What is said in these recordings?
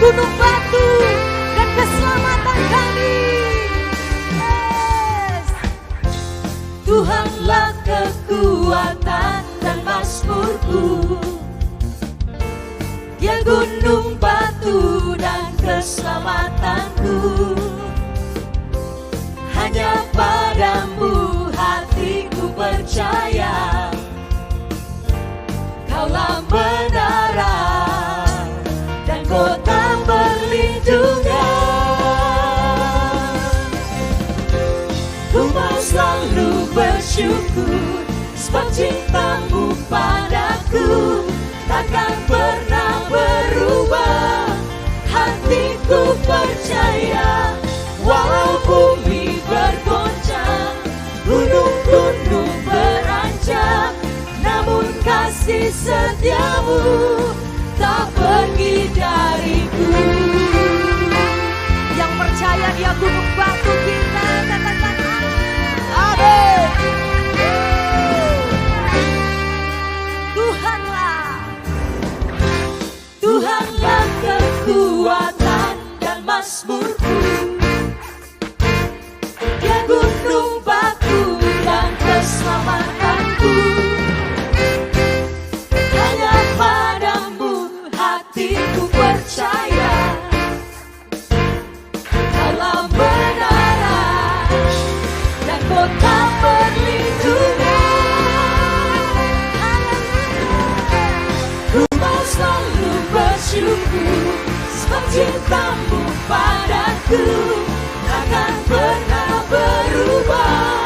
gunung batu dan keselamatan kami. Yes. Tuhanlah kekuatan dan mazmurku, Dia gunung batu dan keselamatanku. Hanya padamu hatiku percaya, Kaulah menara dan kota perlindungan. Ku mau selalu bersyukur sebab cintamu padaku takkan pernah berubah. Hatiku percaya, walau bumi bergoncang, gunung-gunung beranjak, namun kasih setiamu tak pergi dariku. Yang percaya Dia gunung batu kita, katakan amin. Tuhanlah kekuatan dan mazmurku, Dia gunung batu dan keselamatanku. Hanya padamu hatiku percaya, Kaulah menara dan kota perlindungan. Ku mau selalu bersyukur sebab cintamu padaku takkan pernah berubah.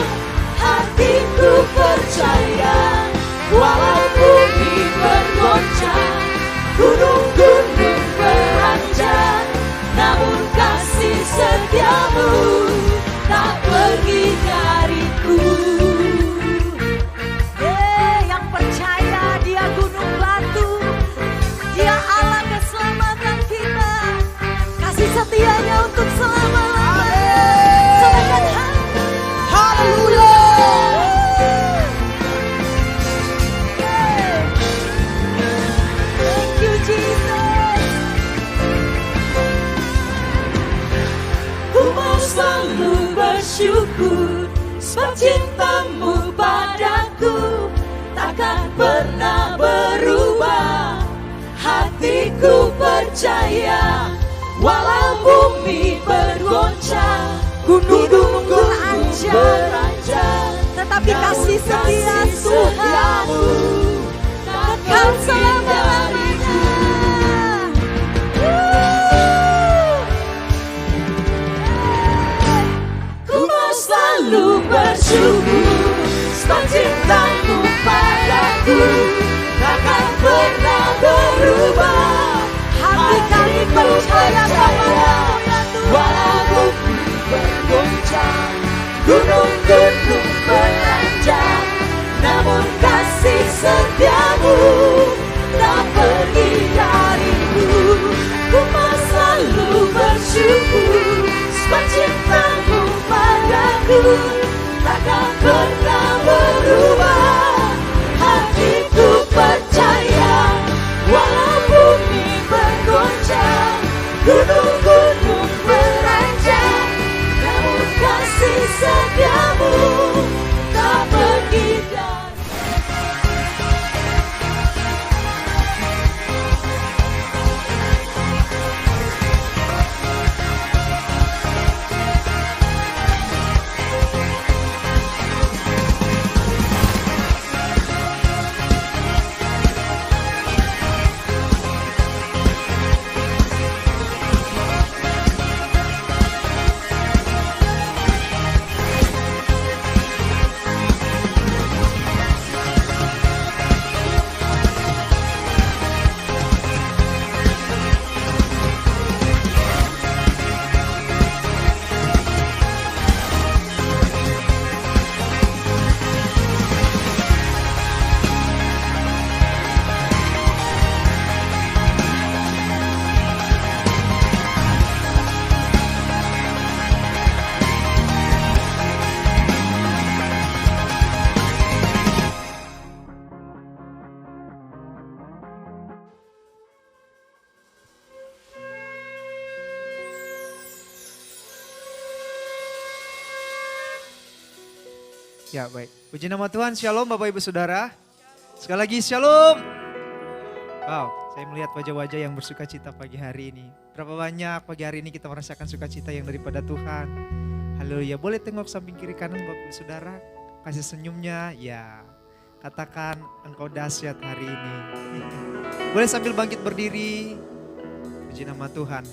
Hatiku percaya, walau bumi bergoncang, gunung-gunung beranjak, namun kasih setiamu tak pergi dariku. Yang percaya Dia gunung batu, Dia Allah keselamatan kita, kasih setianya untuk selama-lamanya. Katakan haleluya. Thank you Jesus. Ku mau selalu bersyukur sebab cintamu padaku takkan pernah berubah. Hatiku percaya, walau bumi bergoncang, gunung-gunung beranjak, tetapi kasih setia Tuhanmu takkan selama-lamanya. Ku mau selalu bersyukur sebab cintamu padaku takkan pernah berubah. Hati kami percaya kepadamu ya Tuhan. Walau bumi bergoncang, gunung-gunung beranjak, namun kasih setiamu Ya baik, puji nama Tuhan, shalom Bapak Ibu Saudara. Sekali lagi shalom. Wow, saya melihat wajah-wajah yang bersuka cita pagi hari ini. Berapa banyak pagi hari ini kita merasakan sukacita yang daripada Tuhan. Haleluya, boleh tengok samping kiri kanan Bapak Ibu Saudara. Kasih senyumnya, ya katakan engkau dahsyat hari ini. Boleh sambil bangkit berdiri, puji nama Tuhan.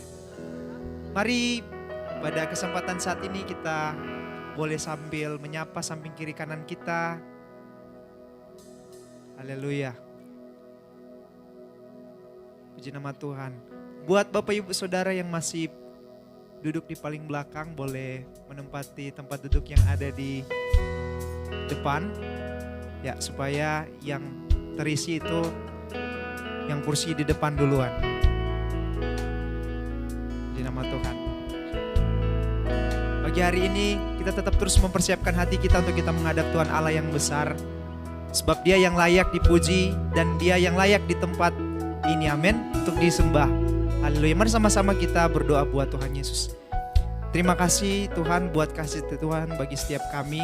Mari pada kesempatan saat ini kita boleh sambil menyapa samping kiri kanan kita. Haleluya. Puji nama Tuhan. Buat Bapak Ibu Saudara yang masih duduk di paling belakang, boleh menempati tempat duduk yang ada di depan. Ya, supaya yang terisi itu yang kursi di depan duluan. Puji nama Tuhan. Pagi hari ini kita tetap terus mempersiapkan hati kita untuk kita menghadap Tuhan Allah yang besar. Sebab Dia yang layak dipuji dan Dia yang layak di tempat ini, amin, untuk disembah. Haleluya, mari sama-sama kita berdoa buat Tuhan Yesus. Terima kasih Tuhan buat kasih Tuhan bagi setiap kami.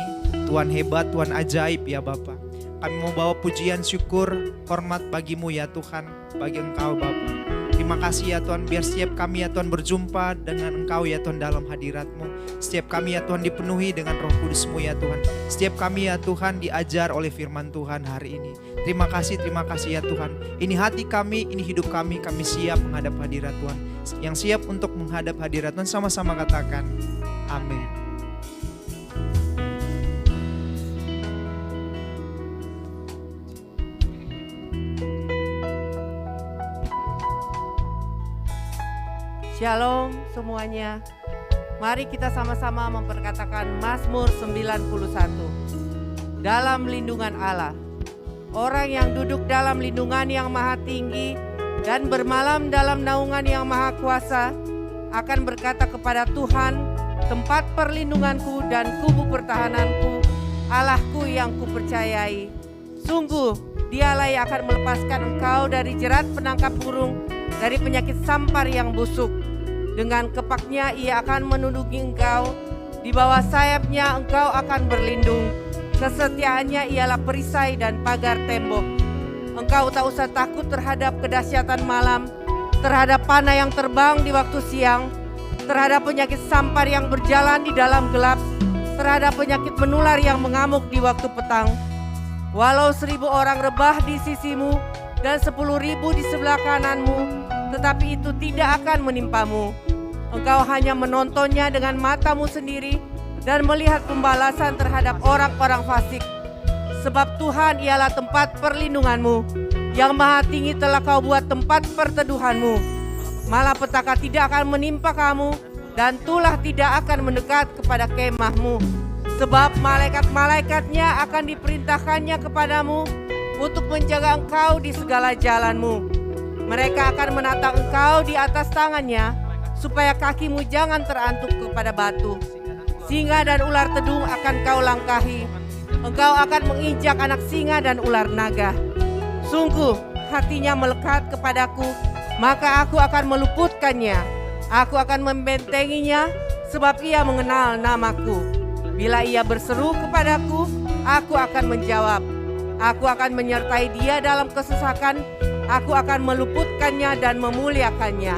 Tuhan hebat, Tuhan ajaib ya Bapa. Kami mau bawa pujian, syukur, hormat bagimu ya Tuhan, bagi Engkau Bapa. Terima kasih ya Tuhan, biar setiap kami ya Tuhan berjumpa dengan Engkau ya Tuhan dalam hadirat-Mu. Setiap kami ya Tuhan dipenuhi dengan Roh Kudus-Mu ya Tuhan. Setiap kami ya Tuhan diajar oleh firman Tuhan hari ini. Terima kasih ya Tuhan. Ini hati kami, ini hidup kami siap menghadap hadirat Tuhan. Yang siap untuk menghadap hadirat Tuhan, sama-sama katakan amin. Shalom semuanya. Mari kita sama-sama memperkatakan Mazmur 91. Dalam lindungan Allah. Orang yang duduk dalam lindungan yang maha tinggi dan bermalam dalam naungan yang maha kuasa akan berkata kepada Tuhan, tempat perlindunganku dan kubu pertahananku, Allahku yang kupercayai. Sungguh Dialah yang akan melepaskan engkau dari jerat penangkap burung, dari penyakit sampar yang busuk. Dengan kepaknya ia akan menundukkan engkau, di bawah sayapnya engkau akan berlindung. Kesetiaannya ialah perisai dan pagar tembok. Engkau tak usah takut terhadap kedahsyatan malam, terhadap panah yang terbang di waktu siang, terhadap penyakit sampar yang berjalan di dalam gelap, terhadap penyakit menular yang mengamuk di waktu petang. Walau 1000 orang rebah di sisimu dan 10.000 di sebelah kananmu, tetapi itu tidak akan menimpamu. Engkau hanya menontonnya dengan matamu sendiri dan melihat pembalasan terhadap orang-orang fasik. Sebab Tuhan ialah tempat perlindunganmu, yang maha tinggi telah kau buat tempat perteduhanmu. Malapetaka tidak akan menimpa kamu, dan tulah tidak akan mendekat kepada kemahmu. Sebab malaikat-malaikatnya akan diperintahkannya kepadamu untuk menjaga engkau di segala jalanmu. Mereka akan menatang engkau di atas tangannya, supaya kakimu jangan terantuk kepada batu. Singa dan ular tedung akan kau langkahi. Engkau akan menginjak anak singa dan ular naga. Sungguh hatinya melekat kepadaku, maka aku akan meluputkannya. Aku akan membentenginya, sebab ia mengenal namaku. Bila ia berseru kepadaku, aku akan menjawab. Aku akan menyertai dia dalam kesesakan. Aku akan meluputkannya dan memuliakannya.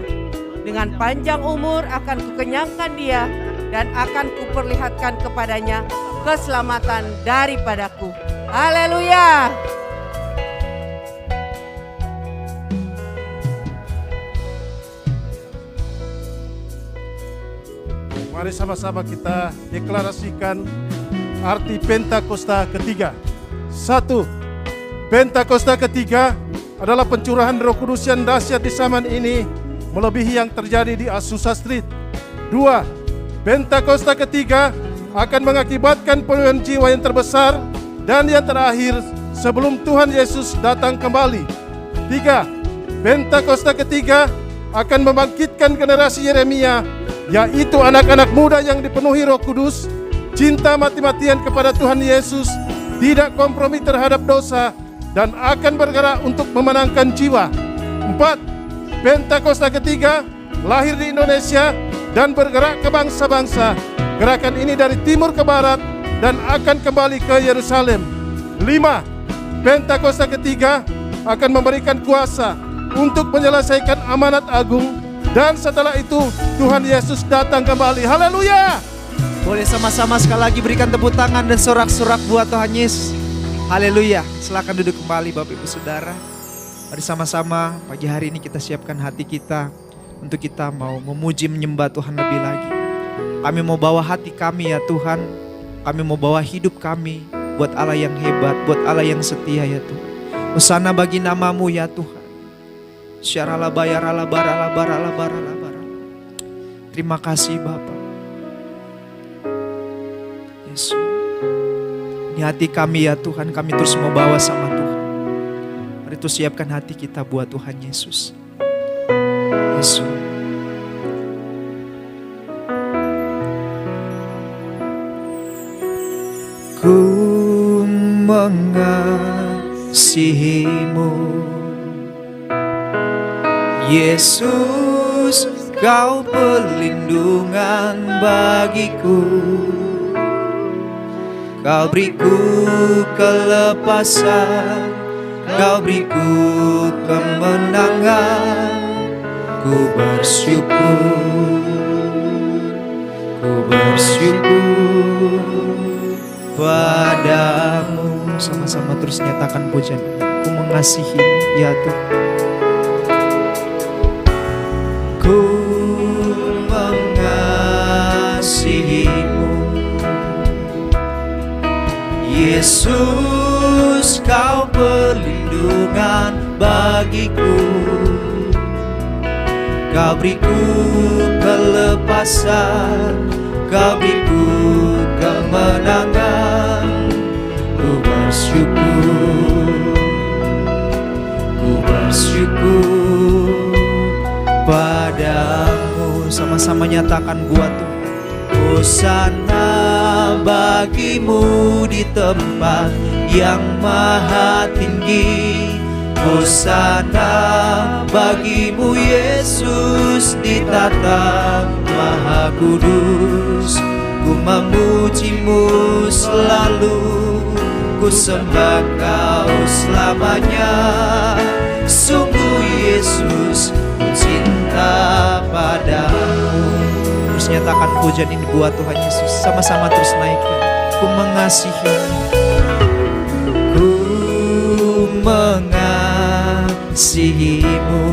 Dengan panjang umur akan kukenyangkan dia, dan akan kuperlihatkan kepadanya keselamatan daripadaku. Haleluya! Mari sama-sama kita deklarasikan arti Pentakosta ketiga. 1. Pentakosta ketiga adalah pencurahan Roh Kudus yang dahsyat di zaman ini, melebihi yang terjadi di Azusa Street. 2. Pentakosta ketiga akan mengakibatkan pemulihan jiwa yang terbesar dan yang terakhir sebelum Tuhan Yesus datang kembali. 3. Pentakosta ketiga akan membangkitkan generasi Yeremia, yaitu anak-anak muda yang dipenuhi Roh Kudus, cinta mati-matian kepada Tuhan Yesus, tidak kompromi terhadap dosa, dan akan bergerak untuk memenangkan jiwa. 4. Pentakosta ketiga lahir di Indonesia dan bergerak ke bangsa-bangsa. Gerakan ini dari timur ke barat, dan akan kembali ke Yerusalem. 5. Pentakosta ketiga akan memberikan kuasa untuk menyelesaikan amanat agung, dan setelah itu Tuhan Yesus datang kembali. Haleluya! Boleh sama-sama sekali lagi berikan tepuk tangan dan sorak-sorak buat Tuhan Yesus. Haleluya. Silakan duduk kembali Bapak Ibu Saudara. Mari sama-sama pagi hari ini kita siapkan hati kita untuk kita mau memuji menyembah Tuhan lebih lagi. Kami mau bawa hati kami ya Tuhan. Kami mau bawa hidup kami buat Allah yang hebat, buat Allah yang setia ya Tuhan. Hosana bagi nama-Mu ya Tuhan. Syarala bayarala barala barala barala barala. Terima kasih Bapa. Yesus. Ini hati kami ya Tuhan, kami terus mau bawa sama Tuhan. Mari terus siapkan hati kita buat Tuhan Yesus. Yesus. Ku mengasihi-Mu, Yesus, Kau perlindungan bagiku. Kau beriku kelepasan, Kau beriku kemenangan. Ku bersyukur, ku bersyukur padamu. Sama-sama terus nyatakan pujian. Ku mengasihi ya Tuhan. Ku mengasihi-Mu, Yesus, Kau perlindungan bagiku. Kau beriku kelepasan, Kau beriku kemenangan. Ku bersyukur, ku bersyukur padamu. Sama-sama nyatakan buat Tuhan. Hosana bagimu di tempat yang maha tinggi. Hosana bagimu Yesus di tata maha kudus. Ku memuji-Mu selalu, ku sembah Kau selamanya. Sungguh Yesus, ku cinta padamu. Terus nyatakan pujian ini buat Tuhan Yesus. Sama-sama terus naikkan. Ku mengasihi, ku mengasihi-Mu,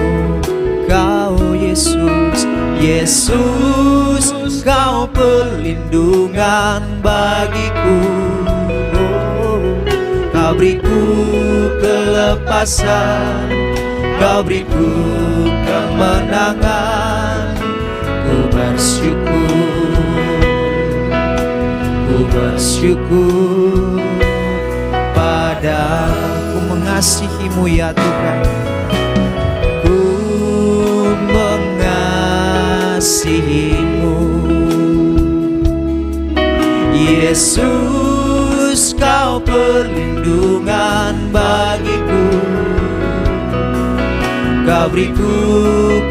Kau Yesus. Yesus, Kau perlindungan bagiku. Kau beriku kelepasan, Kau beriku kemenangan. Ku bersyukur, ku bersyukur padamu. Mengasihi-Mu ya Tuhan. Ku mengasihi-Mu, Yesus, Kau perlindungan bagiku. Kau beriku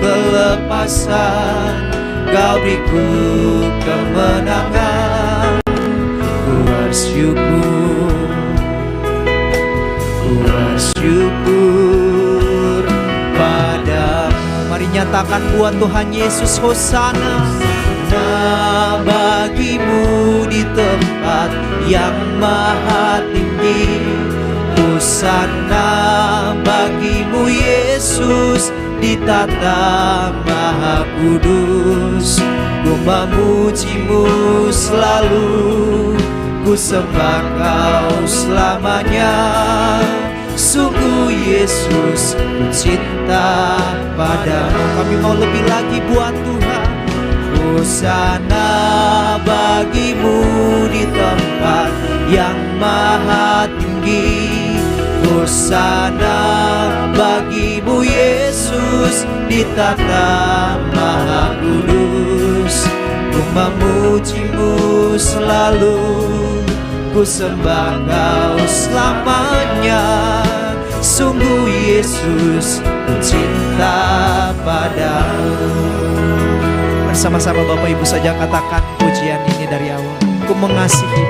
kelepasan, Kau beriku kemenangan. Ku bersyukur, ku bersyukur padamu. Mari nyatakan buat Tuhan Yesus. Hosana bagimu di tempat yang maha tinggi. Hosana bagimu Yesus di tata maha kudus. Ku memuji-Mu selalu, ku sembah Kau selamanya. Sungguh Yesus, ku cinta padamu. Kami mau lebih lagi buat Tuhan. Hosana bagimu di tempat yang maha tinggi. Hosana bagimu Yesus di tata maha kudus. Ku memuji-Mu selalu, ku sembah Kau selamanya. Sungguh Yesus, ku cinta padamu. Bersama-sama Bapak Ibu saja katakan pujian ini dari awal. Ku mengasihi,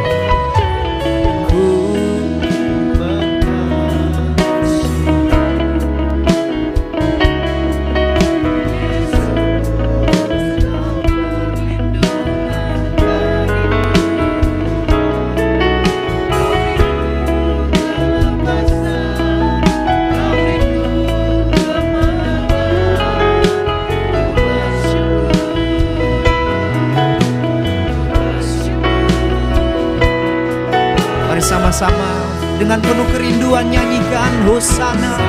sama-sama dengan penuh kerinduan nyanyikan Hosana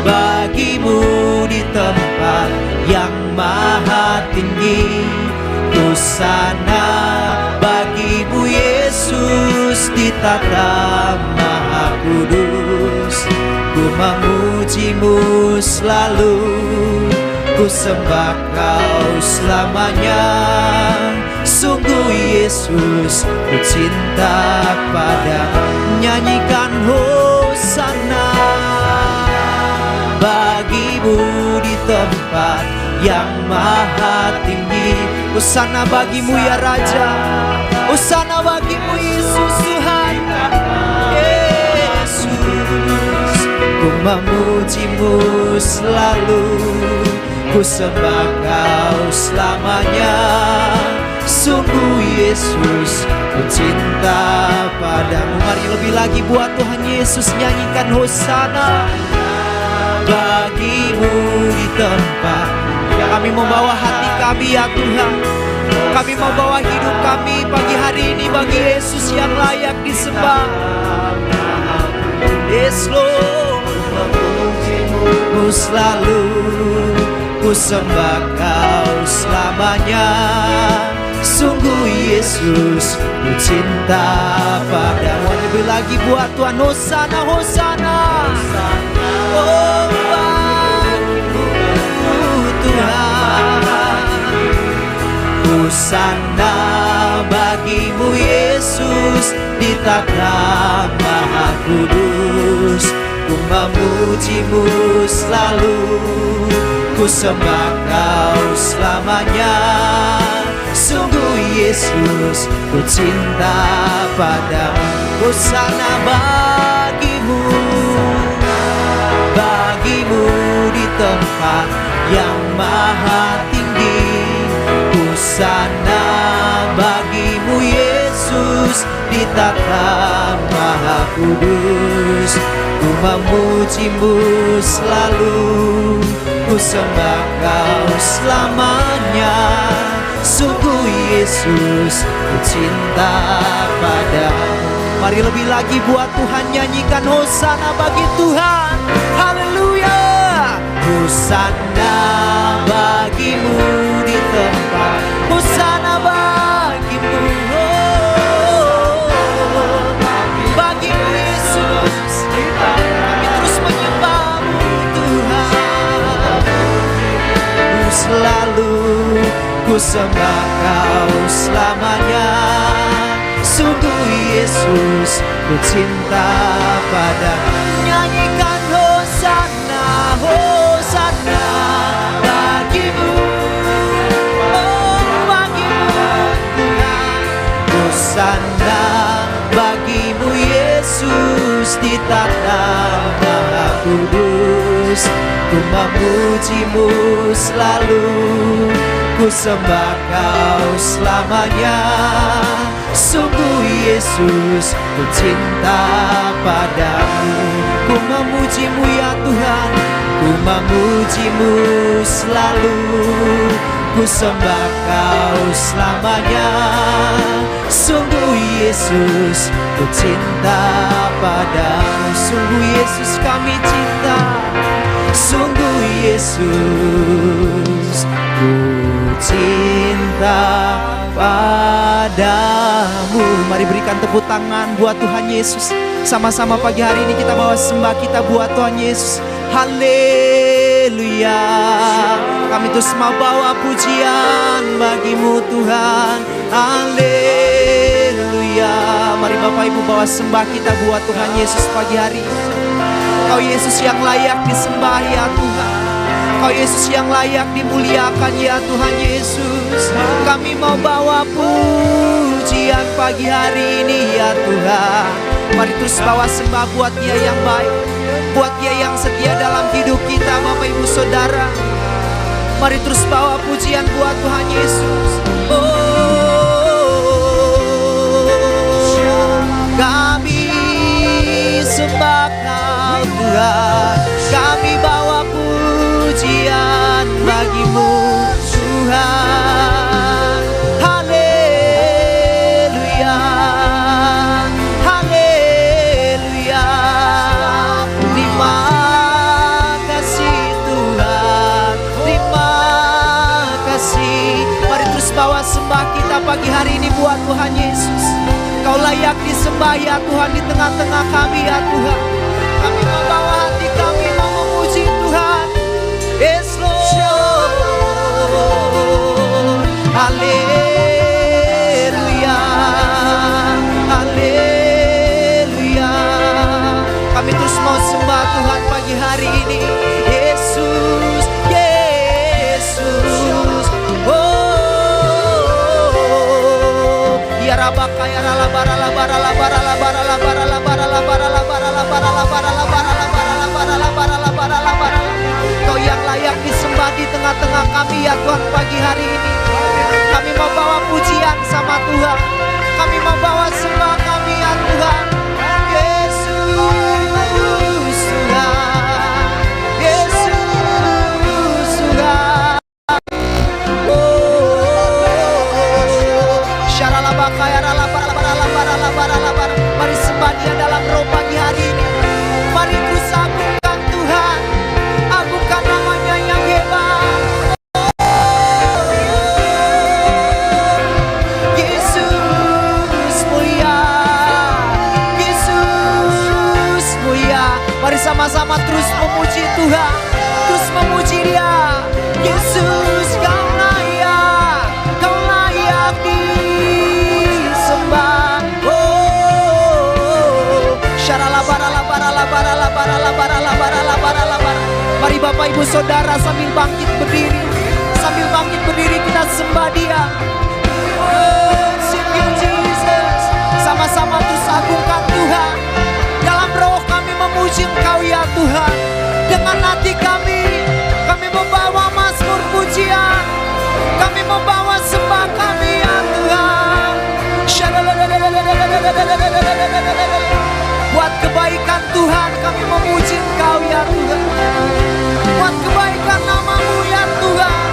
bagimu di tempat yang maha tinggi. Hosana bagimu Yesus di tata maha kudus. Ku memujimu selalu, ku sembah kau selamanya. Sungguh Yesus, ku cinta padamu. Nyanyikan Hosana bagimu di tempat yang maha tinggi. Hosana bagimu ya Raja, Hosana bagimu Yesus Tuhan. Yesus, ku memujimu selalu, ku sembah kau selamanya. Sungguh Yesus, ku cinta padamu. Mari lebih lagi buat Tuhan Yesus, nyanyikan Hosana bagimu di tempat. Ya, kami membawa hati kami ya Tuhan, kami membawa hidup kami pagi hari ini bagi Yesus yang layak disembah. Yes Lord, memujimu selalu, ku sembah kau selamanya. Sungguh Yesus, ku cinta padamu. Lebih lagi buat Tuhan, Hosana, Hosana. Oh bagimu Tuhan, Hosana bagimu Yesus di tata maha kudus. Ku memujimu selalu, ku sembah kau selamanya. Sungguh Yesus, ku cinta padamu. Hosana bagimu, bagimu di tempat yang maha tinggi. Hosana bagimu Yesus di tata maha kudus. Ku memujimu selalu, ku sembah kau selamanya. Sungguh Yesus, ku cinta padamu. Mari lebih lagi buat Tuhan, nyanyikan Hosana bagi Tuhan. Haleluya. Hosana bagimu di tempat, Hosana bagimu, oh, bagimu Yesus. Kami terus menyembahmu Tuhan. Ku selalu, ku sembah kau selamanya. Sungguh Yesus, ku cinta padamu. Nyanyikan Hosana, Hosana bagimu, oh bagimu Tuhan. Hosana bagimu Yesus di tata maha kudus. Ku memujimu selalu, ku sembah kau selamanya. Sungguh Yesus, ku cinta padamu. Ku memujimu ya Tuhan, ku memujimu selalu, ku sembah kau selamanya. Sungguh Yesus, ku cinta padamu. Sungguh Yesus kami cinta, sungguh Yesus, ku cinta padamu. Mari berikan tepuk tangan buat Tuhan Yesus. Sama-sama pagi hari ini kita bawa sembah kita buat Tuhan Yesus. Haleluya. Kami terus mau bawa pujian bagimu Tuhan. Haleluya. Mari Bapak Ibu bawa sembah kita buat Tuhan Yesus pagi hari ini. Kau Yesus yang layak disembah ya Tuhan. Kau Yesus yang layak dimuliakan ya Tuhan Yesus. Kami mau bawa pujian pagi hari ini ya Tuhan. Mari terus bawa sembah buat Dia yang baik, buat Dia yang setia dalam hidup kita Bapak Ibu Saudara. Mari terus bawa pujian buat Tuhan Yesus. Oh, kami sembah Kau Tuhan. Kami bawa pujian bagimu Tuhan. Haleluya, haleluya. sembah kita pagi hari ini buat Tuhan Yesus. Kau layak disembah ya Tuhan di tengah-tengah kami ya Tuhan. Kami membawa hati kami mau memuji Tuhan. Yes Lord. Haleluya. Haleluya. Kami terus mau sembah Tuhan pagi hari ini. Yesus, Yesus. Oh, ya rabaka ya ralabara labara labara labara labara labara labara labara labara labara labara labara labara labara labara labara. Kau yang layak disembah di tengah-tengah kami ya Tuhan pagi hari ini. Kami mau bawa pujian sama Tuhan. Kami mau bawa sembah kami ya Tuhan. Yesus Tuhan, Yesus Tuhan. Oh, syaralabaka ya ralabara labara labara labara labara. Mari sembah Dia dalam roh pagi hari ini. Mari terus agungkan Tuhan, agungkan namanya yang hebat. Yesus mulia, Yesus mulia. Mari sama-sama terus memuji Tuhan, terus memuji Dia. Yesus kau layak disembah. Oh, syaralabara labara labara labara labara labara labara labara. Mari Bapak Ibu Saudara sambil bangkit berdiri kita sembah Dia. Worship you Jesus. Sama-sama terus agungkan Tuhan. Dalam roh kami memuji Engkau ya Tuhan. Dengan hati kami membawa mazmur pujian. Kami membawa sembah kami ya Tuhan. Buat kebaikan Tuhan kami memuji Engkau ya Tuhan. Buat kebaikan nama-Mu ya Tuhan.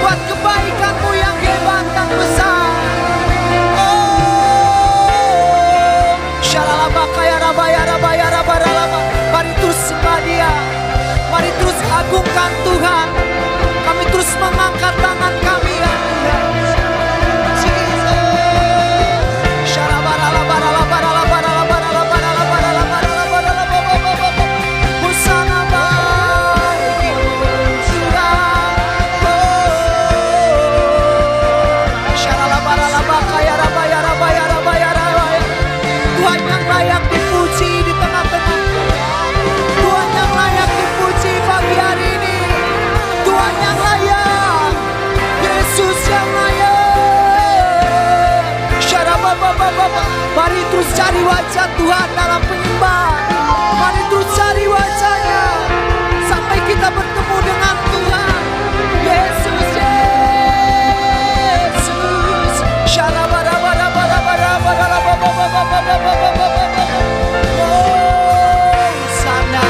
Buat kebaikan-Mu yang hebat dan besar. Oh, syaralabaka ya rabaya rabaya rabaralaba. Mari terus sembah Dia. Mari terus agungkan Tuhan. Kami terus mengangkat tangan kami ya Tuhan. Jesus. Syarabaralabaralabaralabaralabaralabaralabaralabaralabaralabaralabaralabaralabar. Hosana bagimu Tuhan. Syaralabaralabaka ya rabaya rabaya rabaya rabaya. Tuhan yang layak dipuji di tengah-tengah. Tuhan yang layak dipuji pagi hari ini. Tuhan yang layak. Yesus yang layak. Syarabababababa. Mari terus cari wajah Tuhan dalam penyembahan. Mari terus cari wajahnya sampai kita bertemu dengan Tuhan. Yesus, Yesus. Syarabarabarabarabarabarabarabarabarabarabarabarabar. Oh, sana.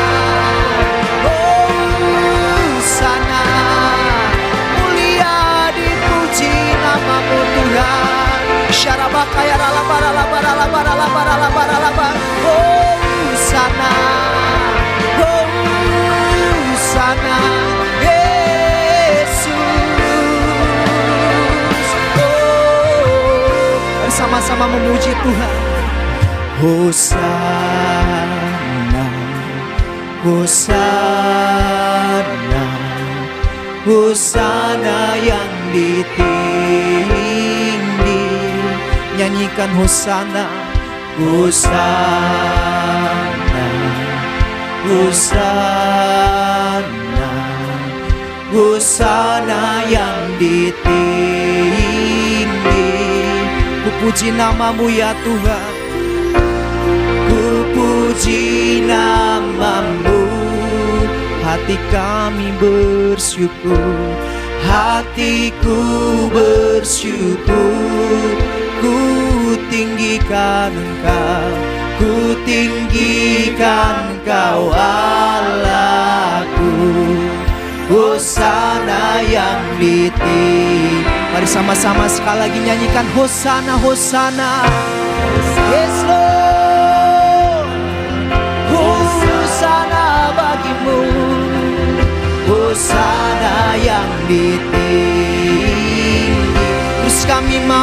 Oh, sana. Mulia dipuji nama-Mu Tuhan. Syarabaka ya ralabaralabaralabaralabaralabaralabar. Oh, sana. Oh, sana. Yesus. Oh, bersama-sama memuji Tuhan. Hosana, Hosana, Hosana yang ditinggi. Nyanyikan Hosana, Hosana, Hosana, Hosana yang ditinggi. Kupuji nama-Mu ya Tuhan. Kupuji nama-Mu. Hati kami bersyukur, hatiku bersyukur. Ku tinggikan Engkau, ku tinggikan Engkau Allahku. Hosana yang ditinggi. Mari sama-sama sekali lagi nyanyikan Hosana, Hosana. Yes Lord. Hosana bagimu. Hosana yang ditinggi. Terus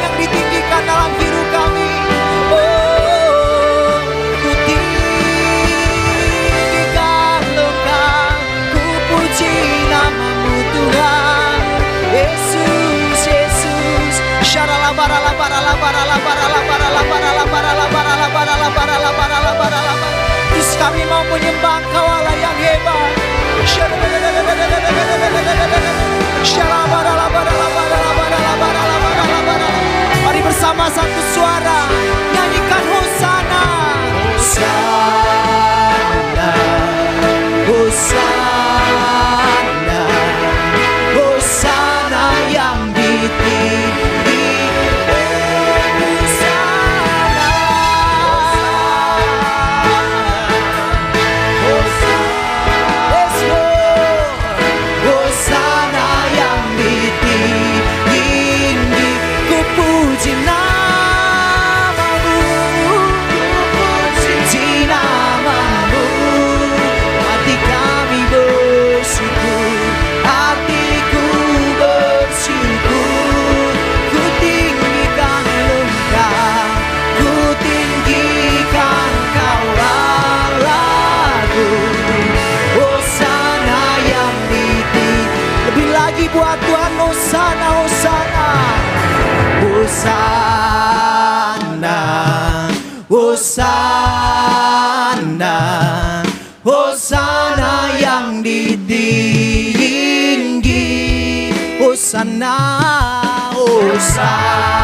yang ditinggikan dalam hidup kami. Oh, ku tinggikan Engkau, ku puji namamu Tuhan. Yesus, Yesus. Terus kami mau menyembah Engkau Allah yang hebat. Mari bersama satu suara nyanyikan Hosana. Hosana, Hosana, Hosana yang ditinggi. Hosana yang ditinggi, ku puji namamu, puji namamu. Hati kami bersyukur, hatiku bersyukur. Ku tinggikan Engkau, ku tinggikan Kau Allahku. Hosana yang ditinggi, lebih lagi buat Tuhan. Hosana, Hosana, Hosana, Hosana, Hosana yang ditinggi. Hosana, Hosana,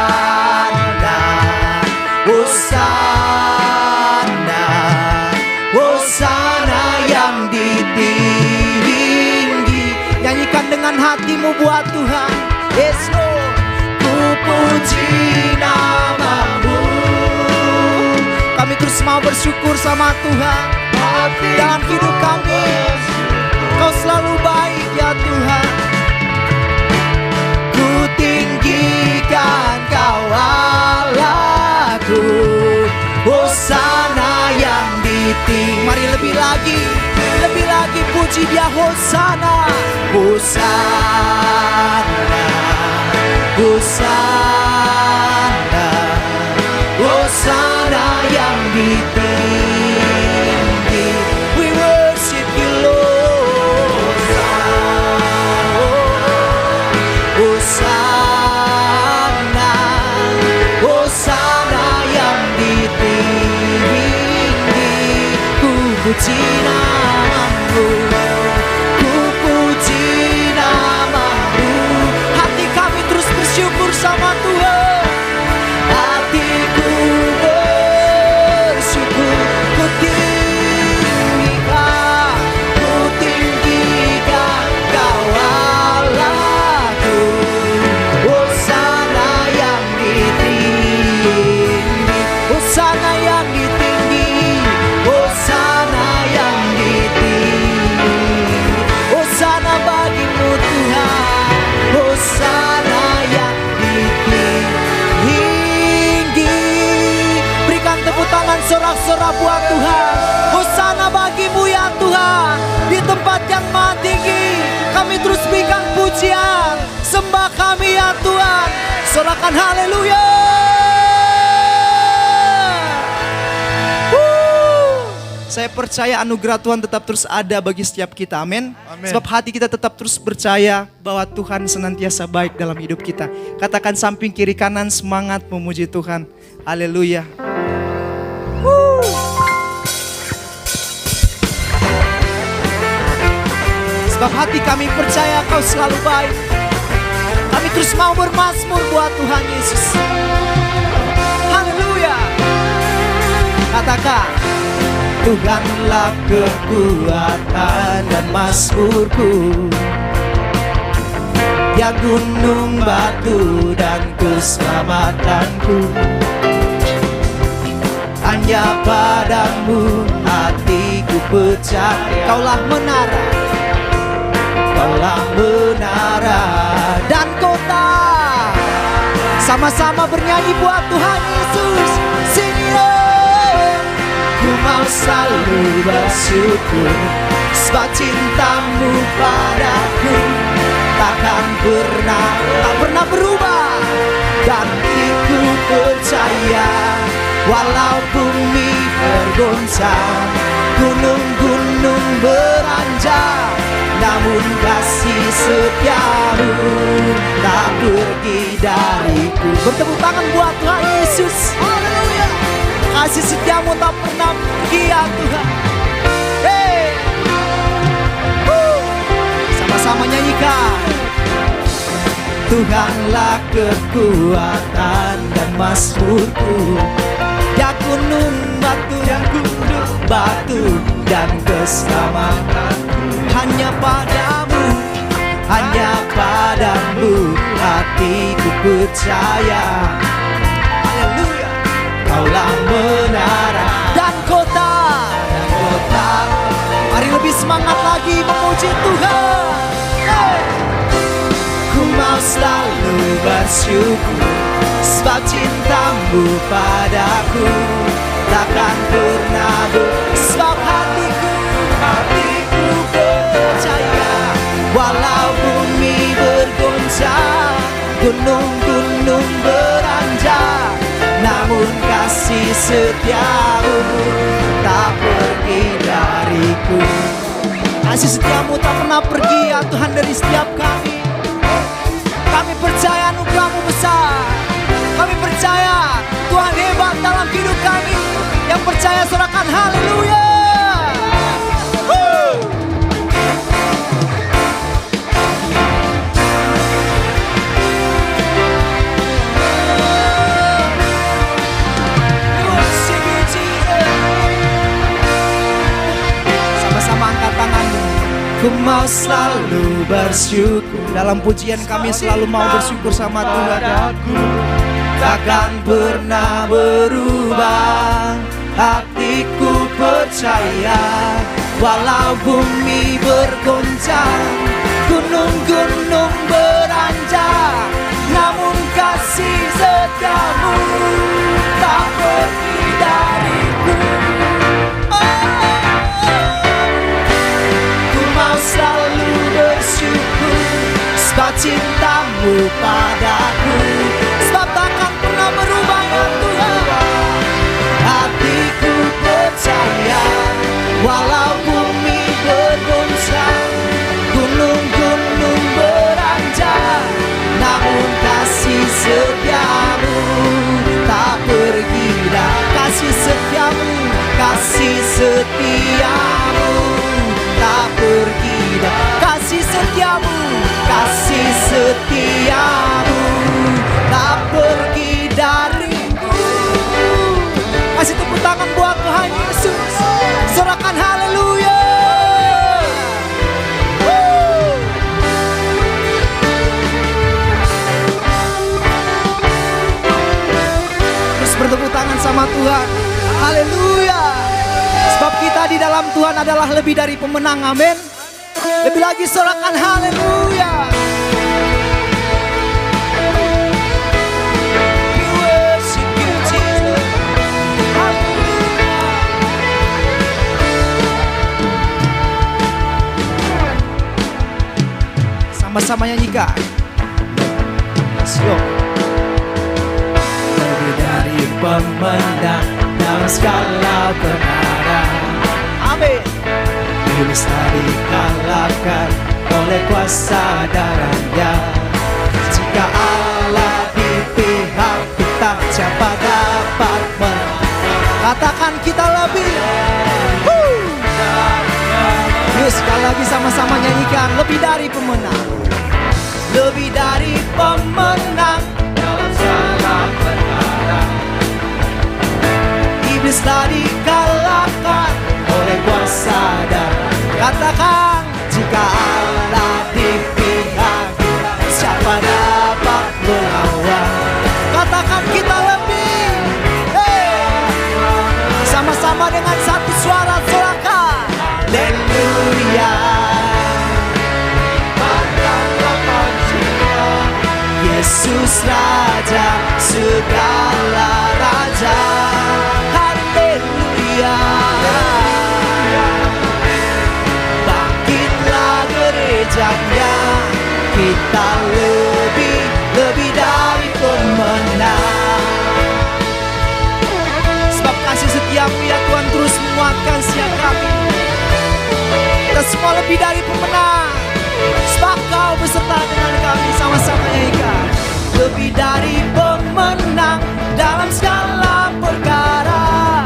Hosana, Hosana yang ditinggi. Nyanyikan dengan hatimu buat Tuhan. Yes Lord, ku puji namamu. Kami terus mau bersyukur sama Tuhan. Dalam hidup kami Kau selalu baik ya Tuhan. Ku tinggikan Kau Allahku, Hosana yang ditinggi. Mari lebih lagi puji Dia. Hosana, Hosana, Hosana, Hosana yang ditinggi. We worship you Lord. Hosana, Hosana yang ditinggi. Ku puji namamu, ku puji namamu. Hati kami terus bersyukur sama Tuhan. Hatiku bersyukur, ku tinggikan Kau Allahku. Hosana yang ditinggi, Hosana yang ditinggi, Hosana yang ditinggi. Hosana bagimu Tuhan, Hosana yang ditinggi. Berikan tepuk tangan sorak-sorak buat Tuhan. Hosana bagimu ya Tuhan. Di tempat yang maha tinggi kami terus berikan pujian, sembah kami ya Tuhan. Sorakan haleluya. Saya percaya anugerah Tuhan tetap terus ada bagi setiap kita, amin. Sebab hati kita tetap terus percaya bahwa Tuhan senantiasa baik dalam hidup kita. Katakan samping kiri kanan, semangat memuji Tuhan. Haleluya. Sebab hati kami percaya Kau selalu baik. Kami terus mau bermazmur buat Tuhan Yesus. Haleluya. Katakan, Tuhanlah kekuatan dan mazmurku, Ya gunung batu dan keselamatanku. Hanya padamu hatiku percaya. Kaulah menara, Kaulah menara dan kota. Sama-sama bernyanyi buat Tuhan Yesus. Sini ku mau selalu bersyukur, sebab cintamu padaku tak pernah berubah. Dan ku percaya, walau bumi bergoncang, gunung-gunung beranjak, namun kasih setiamu tak pergi dariku. Bertepuk tangan buat Tuhan Yesus. Haleluya. Kasih setiamu tak pernah pergi ya Tuhan. Hey. Sama-sama nyanyikan. Tuhanlah kekuatan dan mazmurku, Ya gunung batu dan keselamatanku. Hanya padamu hatiku percaya. Haleluya. Kaulah menara dan kota. Mari lebih semangat lagi memuji Tuhan. Hey. Ku mau selalu bersyukur, sebab cintamu padaku takkan pernah sebab hatiku percaya. Walau bumi bergoncang, gunung-gunung beranjak, namun kasih setiamu tak pergi dariku. Kasih setiamu tak pernah pergi ya Tuhan dari setiap kami. Kami percaya anugerah-Mu besar. Kami percaya Tuhan hebat dalam hidup kami. Yang percaya sorakan haleluya. Sama-sama angkat tanganmu. Ku mau selalu bersyukur. Dalam pujian kami selalu mau bersyukur sama Tuhan. Takkan pernah berubah. Hatiku percaya, walau bumi bergoncang, gunung-gunung beranjak, namun kasih setiamu tak pergi dariku. Ku mau selalu bersyukur sebab cintamu padaku, sebab takkan pernah berubah ya Tuhan. Hatiku percaya, walau bumi bergoncang, gunung-gunung beranjak, namun kasih setiamu tak pergi dah. Kasih setiamu, kasih setiamu tak pergi dah. Kasih setiamu, kasih setiamu tak pergi dariku. Kasih tepuk tangan buat Tuhan Yesus. Sorakan haleluya. Terus bertepuk tangan sama Tuhan. Haleluya. Sebab kita di dalam Tuhan adalah lebih dari pemenang. Amin. Lebih lagi sorakan haleluya. Sama-sama nyanyikan. Let's go. Lebih dari pemenang dalam segala perkara. Amin. Bisa dikalahkan oleh kuasa darahnya. Jika Allah di pihak kita, siapa dapat menang? Katakan kita lebih. Yuk sekali lagi sama-sama nyanyikan. Lebih dari pemenang. Lebih dari pemenang dalam segala perkara. Iblis telah dikalahkan oleh kuasa darah. Katakan, jika Allah di pihak kita, siapa dapat melawan? Katakan kita lebih. Sama-sama dengan satu suara sorakan. Haleluya. Yesus Raja, segala raja. Haleluya. Bangkitlah gerejanya, kita lebih dari pemenang. Sebab kasih setiamu ya Tuhan terus menguatkan setiap kami. Kita semua lebih dari pemenang. Sebab Kau beserta dengan kami. Sama-sama nyanyikan. Lebih dari pemenang dalam segala perkara.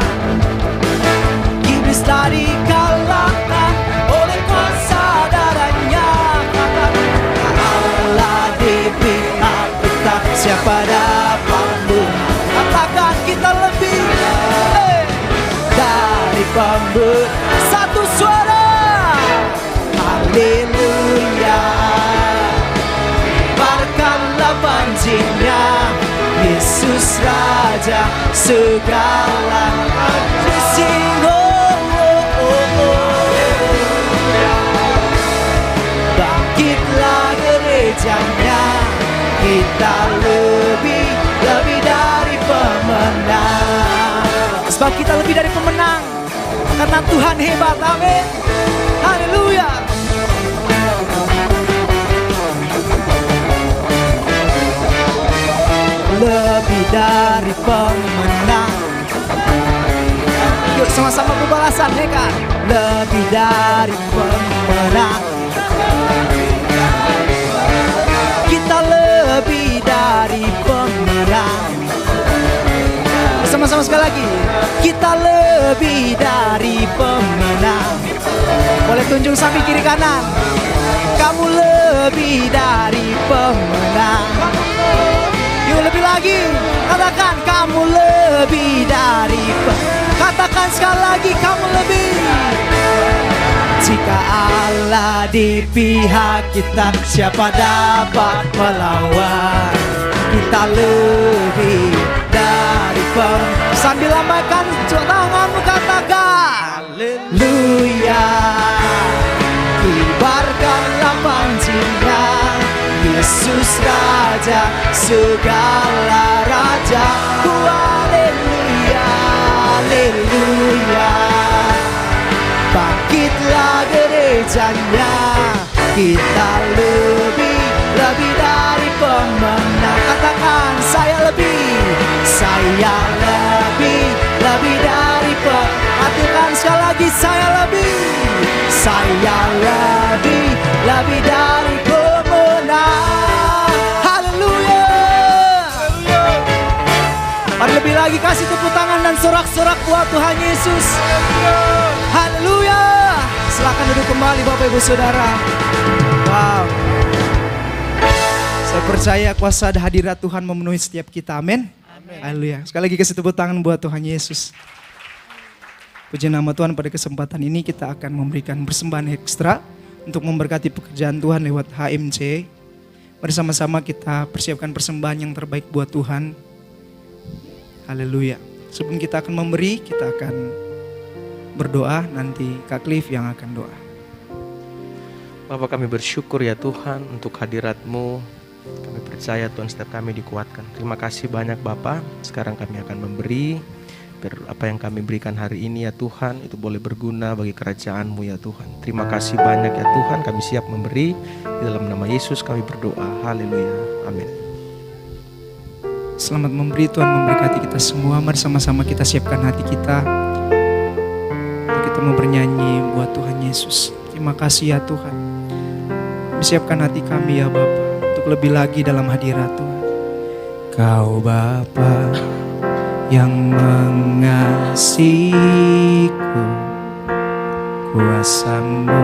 Iblis telah dikalahkan oleh kuasa darahnya. Katakan Allah di pihak kita, siapa dapat menang? Katakan kita lebih dari pemenang. Satu suara. Haleluya. Biarkanlah banjirnya, Yesus Raja segala sing. Bangkitlah gerejanya, kita lebih dari pemenang. Sebab kita lebih dari pemenang, karena Tuhan hebat. Amin. Haleluya. Lebih dari pemenang. Yuk sama-sama pembalasan ya kan. Lebih dari pemenang. Kita lebih dari pemenang. Sama-sama sekali lagi. Kita lebih dari pemenang. Boleh tunjuk samping kiri kanan. Kamu lebih dari pemenang. Yuk lebih lagi. Katakan kamu lebih dari pemenang. Katakan sekali lagi, kamu lebih. Jika Allah di pihak kita, siapa dapat melawan? Kita lebih dari sambil lambaikan tanganmu katakan haleluya. Kibarkanlah panjinya, Yesus Raja segala raja. Haleluya, haleluya. Bangkitlah gerejanya, kita lebih dari pemenang. Katakan saya lebih dari Katakan sekali lagi saya lebih dari pemenang. Haleluya. Mari lebih lagi kasih tepuk tangan dan sorak-sorak buat Tuhan Yesus. Haleluya. Silakan duduk kembali Bapak Ibu Saudara. Wow. Saya percaya kuasa hadirat Tuhan memenuhi setiap kita. Amin. Haleluya. Sekali lagi kasih tepuk tangan buat Tuhan Yesus. Puji nama Tuhan, pada kesempatan ini kita akan memberikan persembahan ekstra untuk memberkati pekerjaan Tuhan lewat HMC. Mari sama-sama kita persiapkan persembahan yang terbaik buat Tuhan. Haleluya. Sebelum kita akan memberi, kita akan berdoa. Nanti Kak Cliff yang akan doa. Bapak, kami bersyukur ya Tuhan untuk hadirat-Mu. Kami percaya Tuhan setiap kami dikuatkan. Terima kasih banyak Bapak. Sekarang kami akan memberi. Biar apa yang kami berikan hari ini ya Tuhan, itu boleh berguna bagi kerajaan-Mu ya Tuhan. Terima kasih banyak ya Tuhan. Kami siap memberi. Di dalam nama Yesus kami berdoa. Haleluya. Amin. Selamat memberi, Tuhan memberkati kita semua. Mari sama-sama kita siapkan hati kita untuk kita mau bernyanyi buat Tuhan Yesus. Terima kasih ya Tuhan. Kami siapkan hati kami ya Bapa untuk lebih lagi dalam hadirat Tuhan. Kau Bapa yang mengasihiku, kuasa-Mu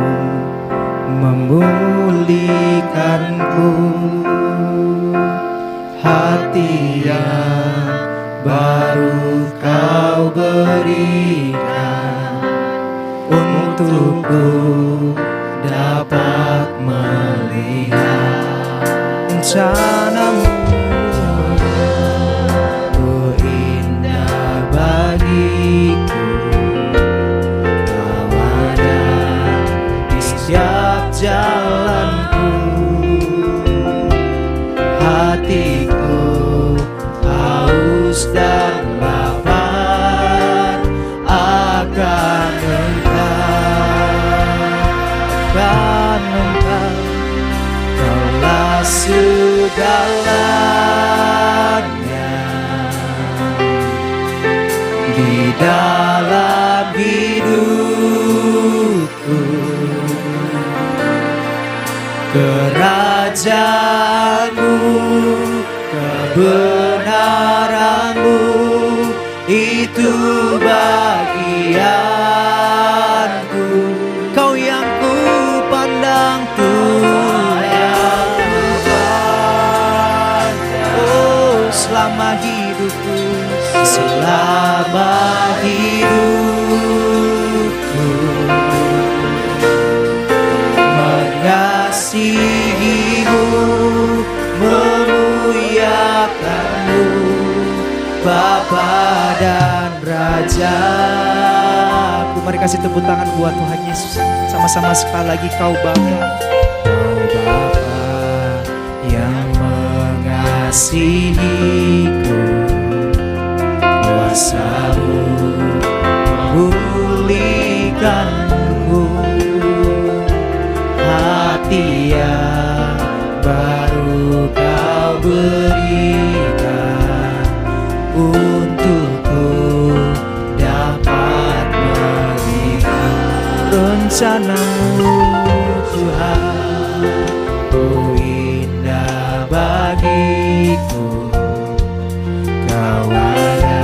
memulihkanku. Hati yang baru Kau berikan untukku dapat melihat rencana-Mu. Oh indah bagiku, Kau ada di setiap jalanku. Hatiku haus dan lapar akan Engkau, Kaulah segalanya di dalam hidupku. Kerajaan-Mu, kebenaran-Mu, itu bagianku. Kau yang ku pandang Tuhan, oh selama hidupku, selama hidupku mengasihi-Mu, memuliakan-Mu, Bapa dan Raja-Ku. Mari kasih tepuk tangan buat Tuhan Yesus. Sama-sama sekali lagi, Kau Bapa. Kau Bapa yang mengasihiku, kuasa-Mu memulihkanku. Hati yang baru Kau berikan untukku dapat melihat rencana-Mu Tuhan. Oh indah bagiku, Kau ada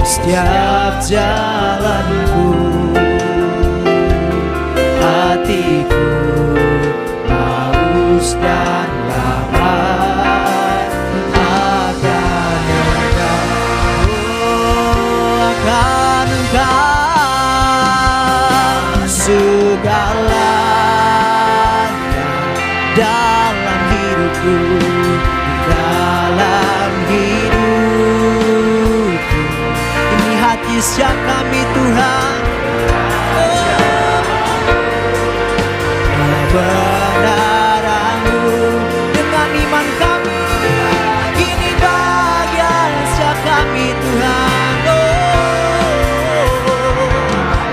di setiap jalanku. Hatiku di dalam hidupku. Ini hati siap kami Tuhan, kebenaran-Mu dengan iman kami. Ini bagian siap kami Tuhan,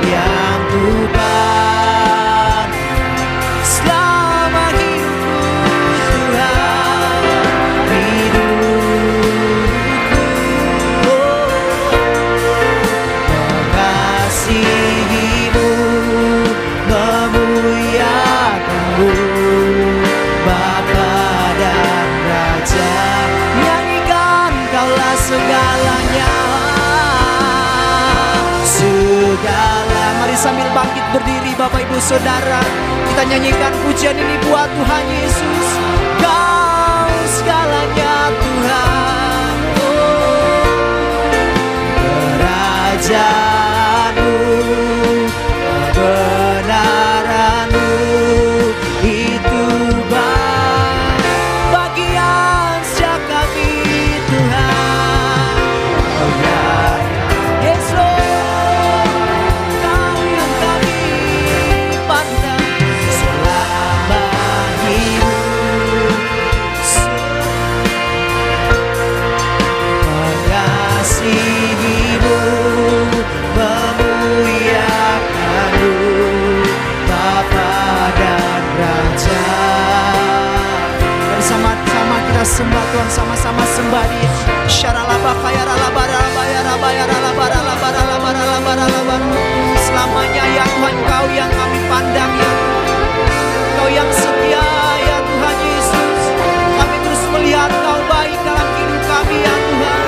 yang Tuhan selama hidupku Tuhan, hidupku mengasihi-Mu, memuliakan-Mu, Bapa dan Raja. Nyanyikan Kaulah segalanya, segala. Mari sambil bangkit berdiri Bapak Ibu Saudara, kita nyanyikan pujian ini buat Tuhan Yesus. Kau segalanya Tuhan, kerajaan-Mu, kebenaran-Mu, itu bagian setiap kami Tuhan. Oh ya, yes Lord, Kau yang kami pandang selama hidup. Mengasihi-Mu, memuliakan-Mu, Bapa dan Raja. Dan sama-sama kita sembah Tuhan, sama-sama sembah Dia. Selamanya ya Tuhan, Kau yang kami pandang ya Tuhan. Kau yang setia ya Tuhan Yesus. Kami terus melihat Kau baik dalam hidup kami ya Tuhan.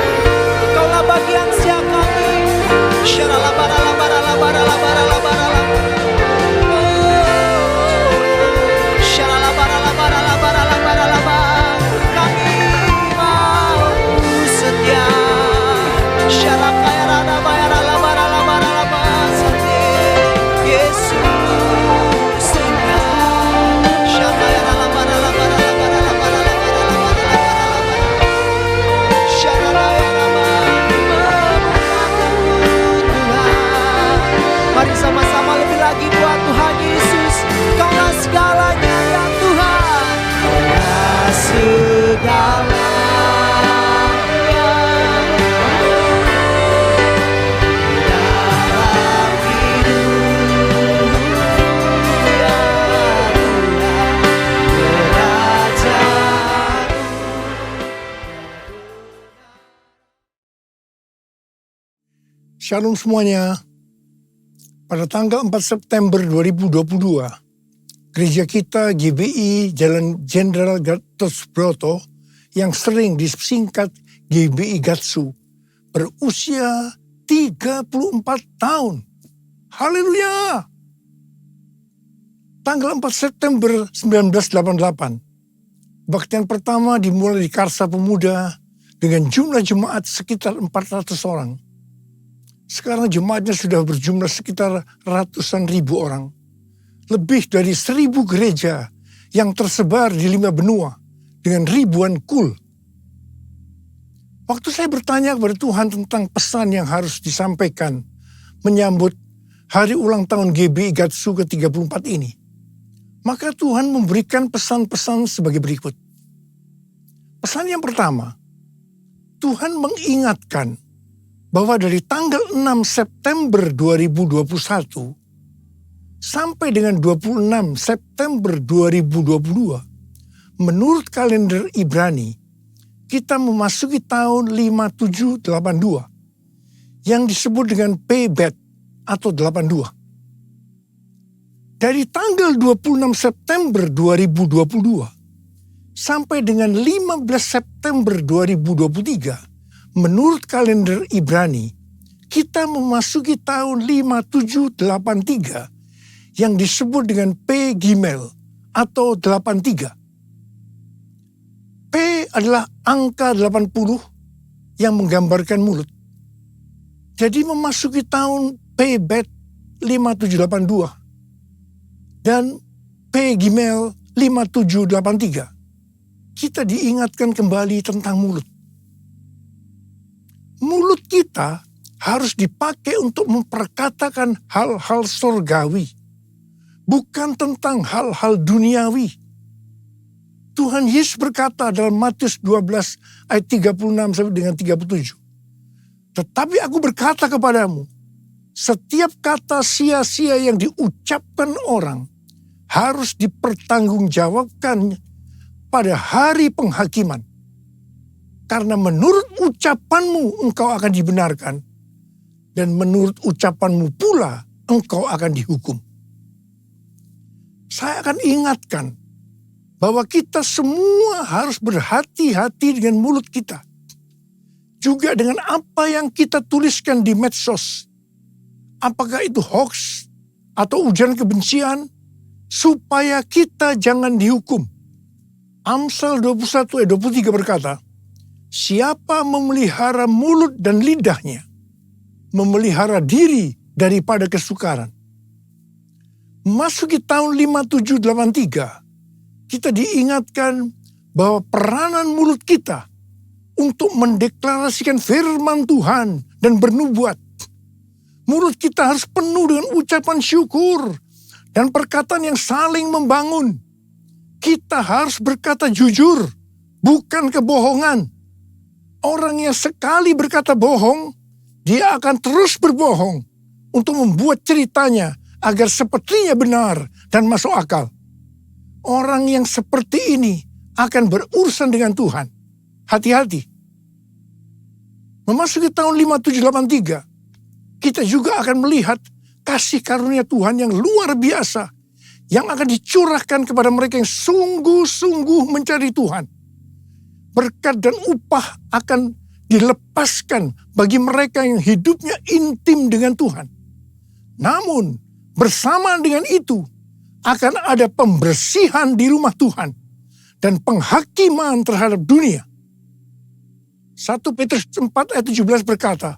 Kaulah bagian siap kami. Kami mau setia. Yesus mari sama-sama lebih lagi buat Tuhan Yesus. Kaulah segalanya ya Tuhan, Kaulah segalanya. Dalam hidup ya Tuhan, kerajaan. Shalom semuanya. Pada tanggal 4 September 2022, gereja kita GBI Jalan Jenderal Gatot Subroto yang sering disingkat GBI Gatsu berusia 34 tahun. Haleluya! Tanggal 4 September 1988, kebaktian pertama dimulai di Karsa Pemuda dengan jumlah jemaat sekitar 400 orang. Sekarang jemaatnya sudah berjumlah sekitar ratusan ribu orang. Lebih dari 1.000 gereja yang tersebar di 5 benua dengan ribuan kul. Waktu saya bertanya kepada Tuhan tentang pesan yang harus disampaikan menyambut hari ulang tahun GBI Gatsu ke-34 ini, maka Tuhan memberikan pesan-pesan sebagai berikut. Pesan yang pertama, Tuhan mengingatkan bahwa dari tanggal 6 September 2021 sampai dengan 26 September 2022, menurut kalender Ibrani, kita memasuki tahun 5782 yang disebut dengan Pebet atau 82. Dari tanggal 26 September 2022 sampai dengan 15 September 2023, menurut kalender Ibrani, kita memasuki tahun 5783 yang disebut dengan P Gimel atau 83. P adalah angka 80 yang menggambarkan mulut. Jadi memasuki tahun P Bet 5782 dan P Gimel 5783. kita diingatkan kembali tentang mulut. Mulut kita harus dipakai untuk memperkatakan hal-hal surgawi, bukan tentang hal-hal duniawi. Tuhan Yesus berkata dalam Matius 12 ayat 36 sampai dengan 37. Tetapi aku berkata kepadamu, setiap kata sia-sia yang diucapkan orang harus dipertanggungjawabkan pada hari penghakiman. Karena menurut ucapanmu engkau akan dibenarkan, dan menurut ucapanmu pula engkau akan dihukum. Saya akan ingatkan bahwa kita semua harus berhati-hati dengan mulut kita. Juga dengan apa yang kita tuliskan di medsos. Apakah itu hoax atau ujaran kebencian, supaya kita jangan dihukum. Amsal 21 ayat 23 berkata, siapa memelihara mulut dan lidahnya, memelihara diri daripada kesukaran. Masuki tahun 5783, kita diingatkan bahwa peranan mulut kita untuk mendeklarasikan firman Tuhan dan bernubuat. Mulut kita harus penuh dengan ucapan syukur dan perkataan yang saling membangun. Kita harus berkata jujur, bukan kebohongan. Orang yang sekali berkata bohong, dia akan terus berbohong untuk membuat ceritanya agar sepertinya benar dan masuk akal. Orang yang seperti ini akan berurusan dengan Tuhan. Hati-hati. Memasuki tahun 5783, kita juga akan melihat kasih karunia Tuhan yang luar biasa yang akan dicurahkan kepada mereka yang sungguh-sungguh mencari Tuhan. Berkat dan upah akan dilepaskan bagi mereka yang hidupnya intim dengan Tuhan. Namun, bersama dengan itu, akan ada pembersihan di rumah Tuhan dan penghakiman terhadap dunia. 1 Petrus 4 ayat 17 berkata,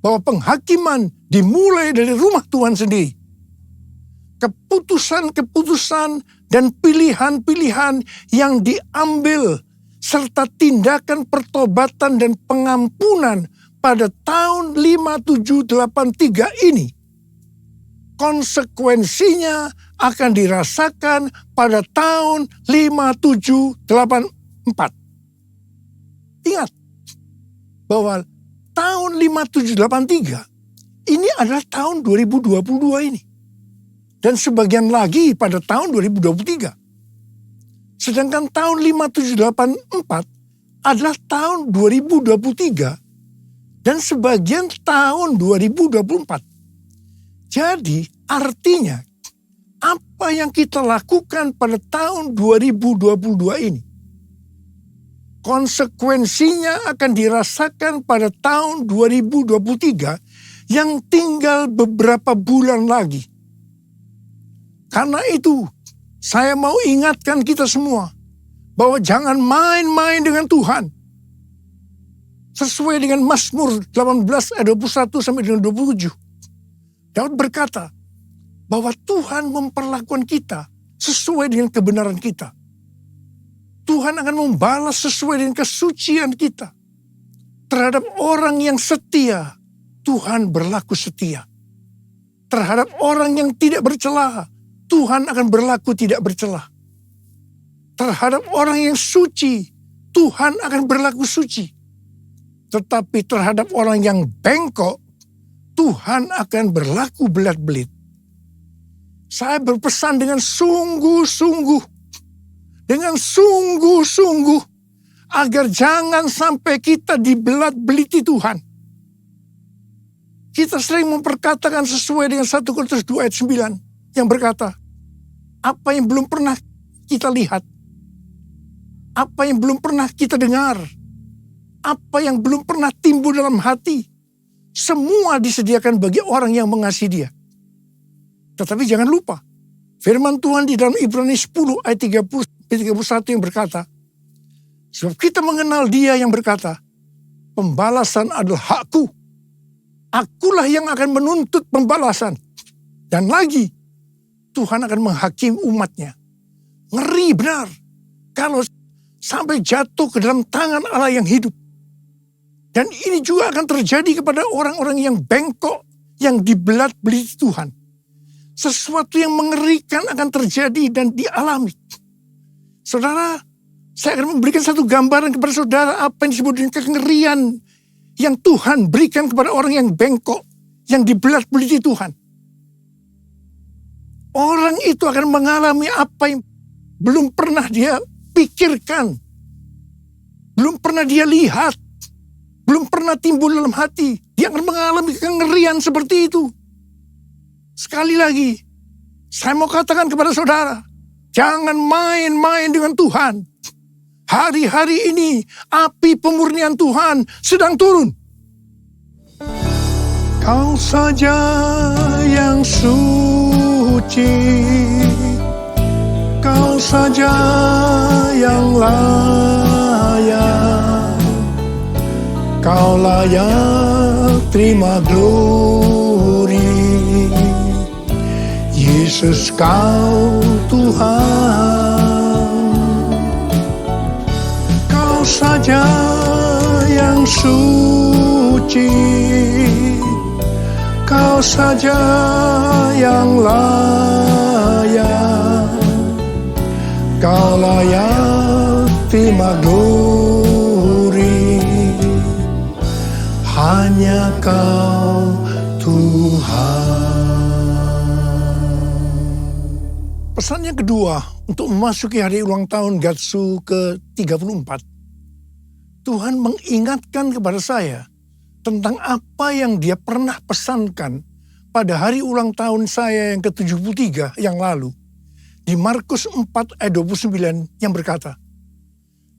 bahwa penghakiman dimulai dari rumah Tuhan sendiri. Keputusan-keputusan dan pilihan-pilihan yang diambil serta tindakan pertobatan dan pengampunan pada tahun 5783 ini, konsekuensinya akan dirasakan pada tahun 5784. Ingat bahwa tahun 5783 ini adalah tahun 2022 ini. Dan sebagian lagi pada tahun 2023. Sedangkan tahun 5784 adalah tahun 2023 dan sebagian tahun 2024. Jadi artinya apa yang kita lakukan pada tahun 2022 ini, konsekuensinya akan dirasakan pada tahun 2023 yang tinggal beberapa bulan lagi. Karena itu, saya mau ingatkan kita semua bahwa jangan main-main dengan Tuhan. Sesuai dengan Mazmur 18 ayat 21 sampai dengan 27. Daud berkata bahwa Tuhan memperlakukan kita sesuai dengan kebenaran kita. Tuhan akan membalas sesuai dengan kesucian kita. Terhadap orang yang setia, Tuhan berlaku setia. Terhadap orang yang tidak bercela, Tuhan akan berlaku tidak bercela. Terhadap orang yang suci, Tuhan akan berlaku suci. Tetapi terhadap orang yang bengkok, Tuhan akan berlaku belat-belit. Saya berpesan dengan sungguh-sungguh, agar jangan sampai kita dibelat-beliti Tuhan. Kita sering memperkatakan sesuai dengan 1 Korintus 2 ayat 9 yang berkata, apa yang belum pernah kita lihat, apa yang belum pernah kita dengar, apa yang belum pernah timbul dalam hati, semua disediakan bagi orang yang mengasihi Dia. Tetapi jangan lupa, firman Tuhan di dalam Ibrani 10 ayat 30-31 yang berkata, sebab kita mengenal Dia yang berkata, pembalasan adalah hakku. Akulah yang akan menuntut pembalasan. Dan lagi, Tuhan akan menghakimi umatnya. Ngeri benar. Kalau sampai jatuh ke dalam tangan Allah yang hidup. Dan ini juga akan terjadi kepada orang-orang yang bengkok, yang dibelat-beliti Tuhan. Sesuatu yang mengerikan akan terjadi dan dialami. Saudara, saya akan memberikan satu gambaran kepada saudara apa yang disebut dengan kengerian yang Tuhan berikan kepada orang yang bengkok, yang dibelat-beliti Tuhan. Orang itu akan mengalami apa yang belum pernah dia pikirkan, belum pernah dia lihat, belum pernah timbul dalam hati. Dia akan mengalami kengerian seperti itu. Sekali lagi, saya mau katakan kepada saudara, jangan main-main dengan Tuhan. Hari-hari ini api pemurnian Tuhan sedang turun. Kau saja yang suci, Kau saja yang layak, Kau layak terima glory. Yesus Kau Tuhan, Kau saja yang suci, Kau saja yang layak, Kau layak terima glory. Hanya Kau Tuhan. Pesan yang kedua untuk memasuki hari ulang tahun Gatsu ke-34. Tuhan mengingatkan kepada saya tentang apa yang Dia pernah pesankan pada hari ulang tahun saya yang ke-73 yang lalu. Di Markus 4 ayat 29 yang berkata,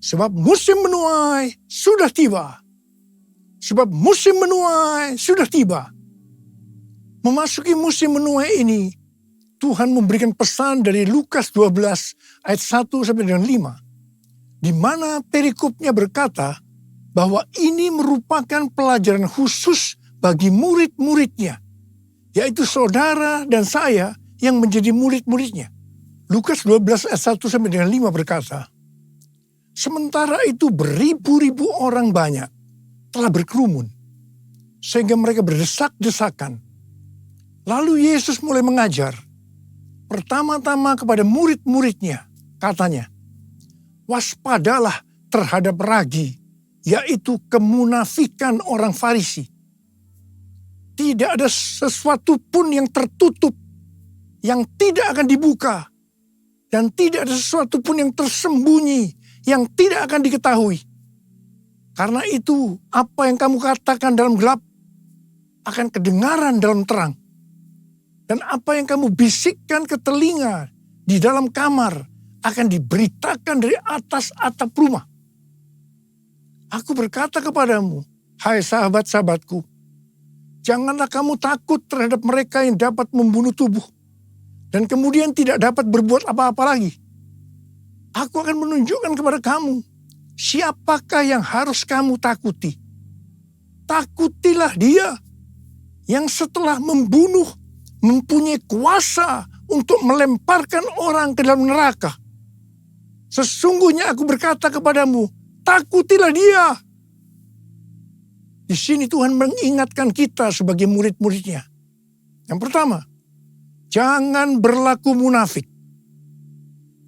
sebab musim menuai sudah tiba. Sebab musim menuai sudah tiba. Memasuki musim menuai ini, Tuhan memberikan pesan dari Lukas 12 ayat 1 sampai dengan 5. Di mana perikopnya berkata bahwa ini merupakan pelajaran khusus bagi murid-muridnya, yaitu saudara dan saya yang menjadi murid-muridnya. Lukas 12 ayat 1 sampai dengan 5 berkata, sementara itu beribu-ribu orang banyak telah berkerumun, sehingga mereka berdesak-desakan. Lalu Yesus mulai mengajar, pertama-tama kepada murid-muridnya, katanya, waspadalah terhadap ragi, yaitu kemunafikan orang Farisi. Tidak ada sesuatu pun yang tertutup, yang tidak akan dibuka, dan tidak ada sesuatu pun yang tersembunyi, yang tidak akan diketahui. Karena itu, apa yang kamu katakan dalam gelap, akan kedengaran dalam terang. Dan apa yang kamu bisikkan ke telinga di dalam kamar, akan diberitakan dari atas atap rumah. Aku berkata kepadamu, hai sahabat-sahabatku, janganlah kamu takut terhadap mereka yang dapat membunuh tubuh, dan kemudian tidak dapat berbuat apa-apa lagi. Aku akan menunjukkan kepada kamu, siapakah yang harus kamu takuti. Takutilah Dia yang setelah membunuh mempunyai kuasa untuk melemparkan orang ke dalam neraka. Sesungguhnya aku berkata kepadamu, takutilah Dia. Di sini Tuhan mengingatkan kita sebagai murid-muridnya. Yang pertama, jangan berlaku munafik.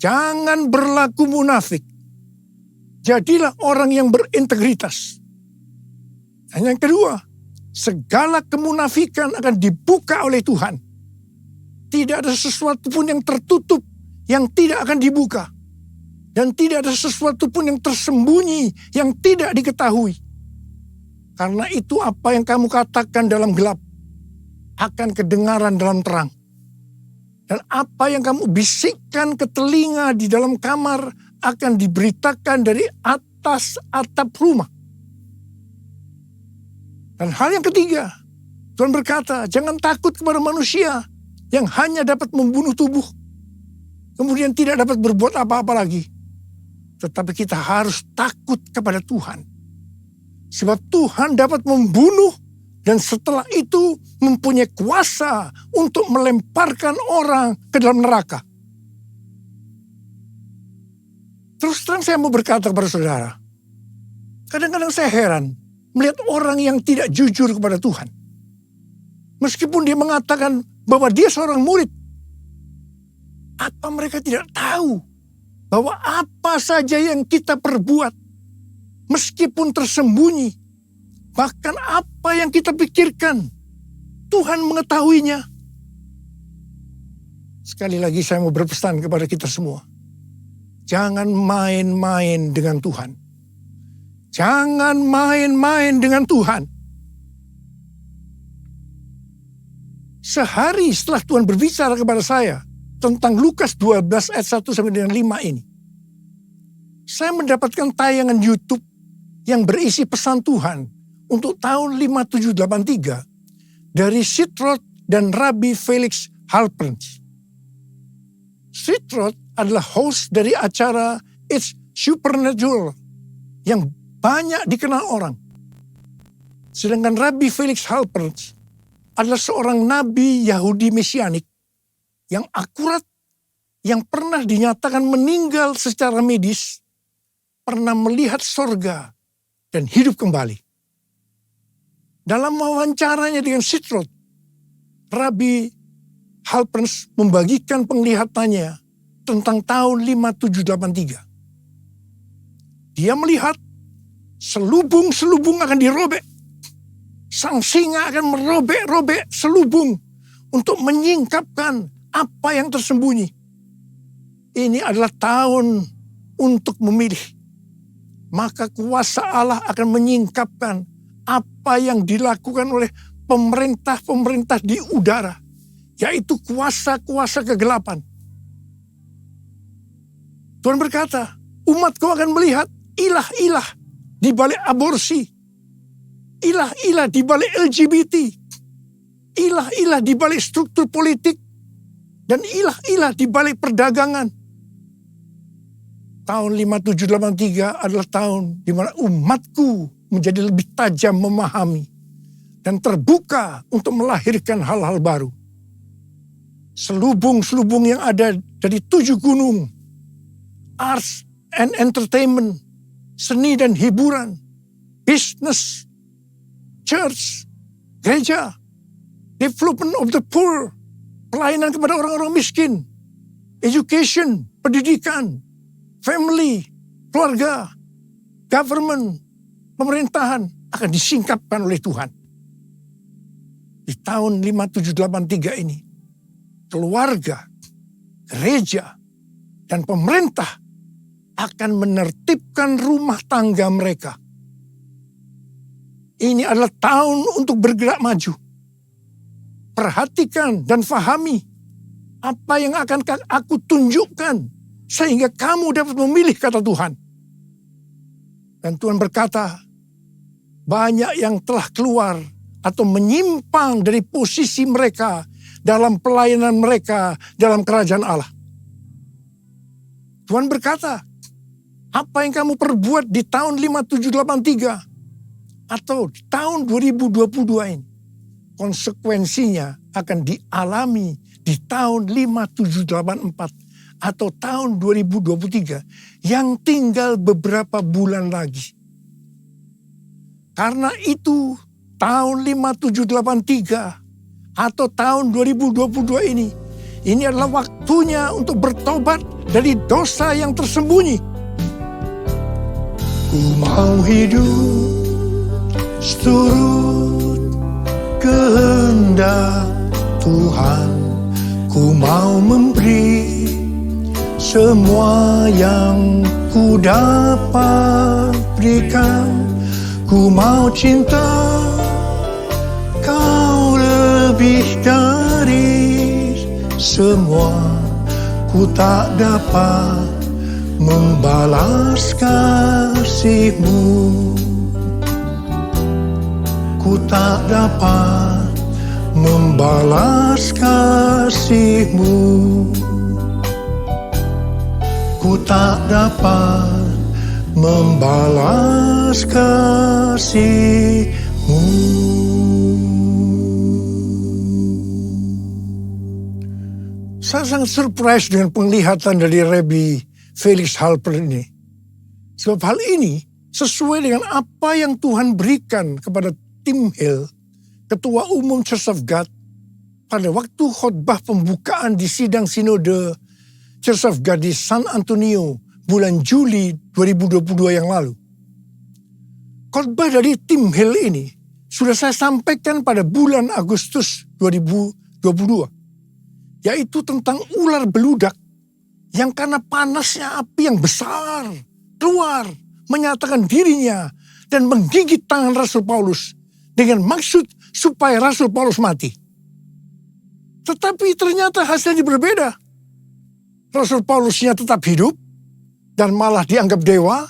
Jangan berlaku munafik. Jadilah orang yang berintegritas. Dan yang kedua, segala kemunafikan akan dibuka oleh Tuhan. Tidak ada sesuatu pun yang tertutup yang tidak akan dibuka. Dan tidak ada sesuatu pun yang tersembunyi yang tidak diketahui. Karena itu apa yang kamu katakan dalam gelap akan kedengaran dalam terang. Dan apa yang kamu bisikkan ke telinga di dalam kamar akan diberitakan dari atas atap rumah. Dan hal yang ketiga, Tuhan berkata, jangan takut kepada manusia yang hanya dapat membunuh tubuh, kemudian tidak dapat berbuat apa-apa lagi. Tetapi kita harus takut kepada Tuhan. Sebab Tuhan dapat membunuh dan setelah itu mempunyai kuasa untuk melemparkan orang ke dalam neraka. Terus terang saya mau berkata kepada saudara, kadang-kadang saya heran melihat orang yang tidak jujur kepada Tuhan. Meskipun dia mengatakan bahwa dia seorang murid, apa mereka tidak tahu bahwa apa saja yang kita perbuat, meskipun tersembunyi, bahkan apa yang kita pikirkan, Tuhan mengetahuinya. Sekali lagi saya mau berpesan kepada kita semua. Jangan main-main dengan Tuhan. Jangan main-main dengan Tuhan. Sehari setelah Tuhan berbicara kepada saya tentang Lukas 12 ayat 1 sampai dengan 5 ini, saya mendapatkan tayangan YouTube yang berisi pesan Tuhan untuk tahun 5783 dari Sitroth dan Rabbi Felix Halperns. Sitroth adalah host dari acara It's Supernatural yang banyak dikenal orang. Sedangkan Rabbi Felix Halperns adalah seorang nabi Yahudi Mesianik yang akurat, yang pernah dinyatakan meninggal secara medis, pernah melihat sorga dan hidup kembali. Dalam wawancaranya dengan Sitroth, Rabbi Halperns membagikan penglihatannya tentang tahun 5783. Dia melihat selubung-selubung akan dirobek. Sang singa akan merobek-robek selubung untuk menyingkapkan apa yang tersembunyi. Ini adalah tahun untuk memilih. Maka kuasa Allah akan menyingkapkan apa yang dilakukan oleh pemerintah-pemerintah di udara, yaitu kuasa-kuasa kegelapan. Tuhan berkata, umatku akan melihat ilah-ilah di balik aborsi, ilah-ilah di balik LGBT, ilah-ilah di balik struktur politik, dan ilah-ilah di balik perdagangan. Tahun 5783 adalah tahun di mana umatku menjadi lebih tajam memahami dan terbuka untuk melahirkan hal-hal baru. Selubung-selubung yang ada dari 7 gunung, arts and entertainment, seni dan hiburan, business, church, gereja, development of the poor, pelayanan kepada orang-orang miskin, education, pendidikan, family, keluarga, government, pemerintahan akan disingkapkan oleh Tuhan. Di tahun 5783 ini, keluarga, gereja, dan pemerintah akan menertibkan rumah tangga mereka. Ini adalah tahun untuk bergerak maju. Perhatikan dan fahami apa yang akan aku tunjukkan sehingga kamu dapat memilih kata Tuhan. Dan Tuhan berkata, banyak yang telah keluar atau menyimpang dari posisi mereka dalam pelayanan mereka dalam kerajaan Allah. Tuhan berkata, apa yang kamu perbuat di tahun 5783 atau di tahun 2022 ini, konsekuensinya akan dialami di tahun 5784 atau tahun 2023 yang tinggal beberapa bulan lagi. Karena itu tahun 5783 atau tahun 2022 ini adalah waktunya untuk bertobat dari dosa yang tersembunyi. Ku mau hidup seturut kehendak Tuhan. Ku mau memberi semua yang ku dapat berikan. Ku mau cinta kau lebih dari semua. Ku tak dapat membalas kasih-Mu. Ku tak dapat membalas kasih-Mu. Ku tak dapat membalas kasih-Mu. Saya sangat surprise dengan penglihatan dari Rabbi Felix Halper ini. Sebab hal ini sesuai dengan apa yang Tuhan berikan kepada Tim Hill, Ketua Umum Church of God, pada waktu khotbah pembukaan di sidang sinode Church of God di San Antonio bulan Juli 2022 yang lalu. Khotbah dari Tim Hill ini sudah saya sampaikan pada bulan Agustus 2022, yaitu tentang ular beludak yang karena panasnya api yang besar keluar menyatakan dirinya dan menggigit tangan Rasul Paulus dengan maksud supaya Rasul Paulus mati. Tetapi ternyata hasilnya berbeda. Rasul Paulusnya tetap hidup dan malah dianggap dewa.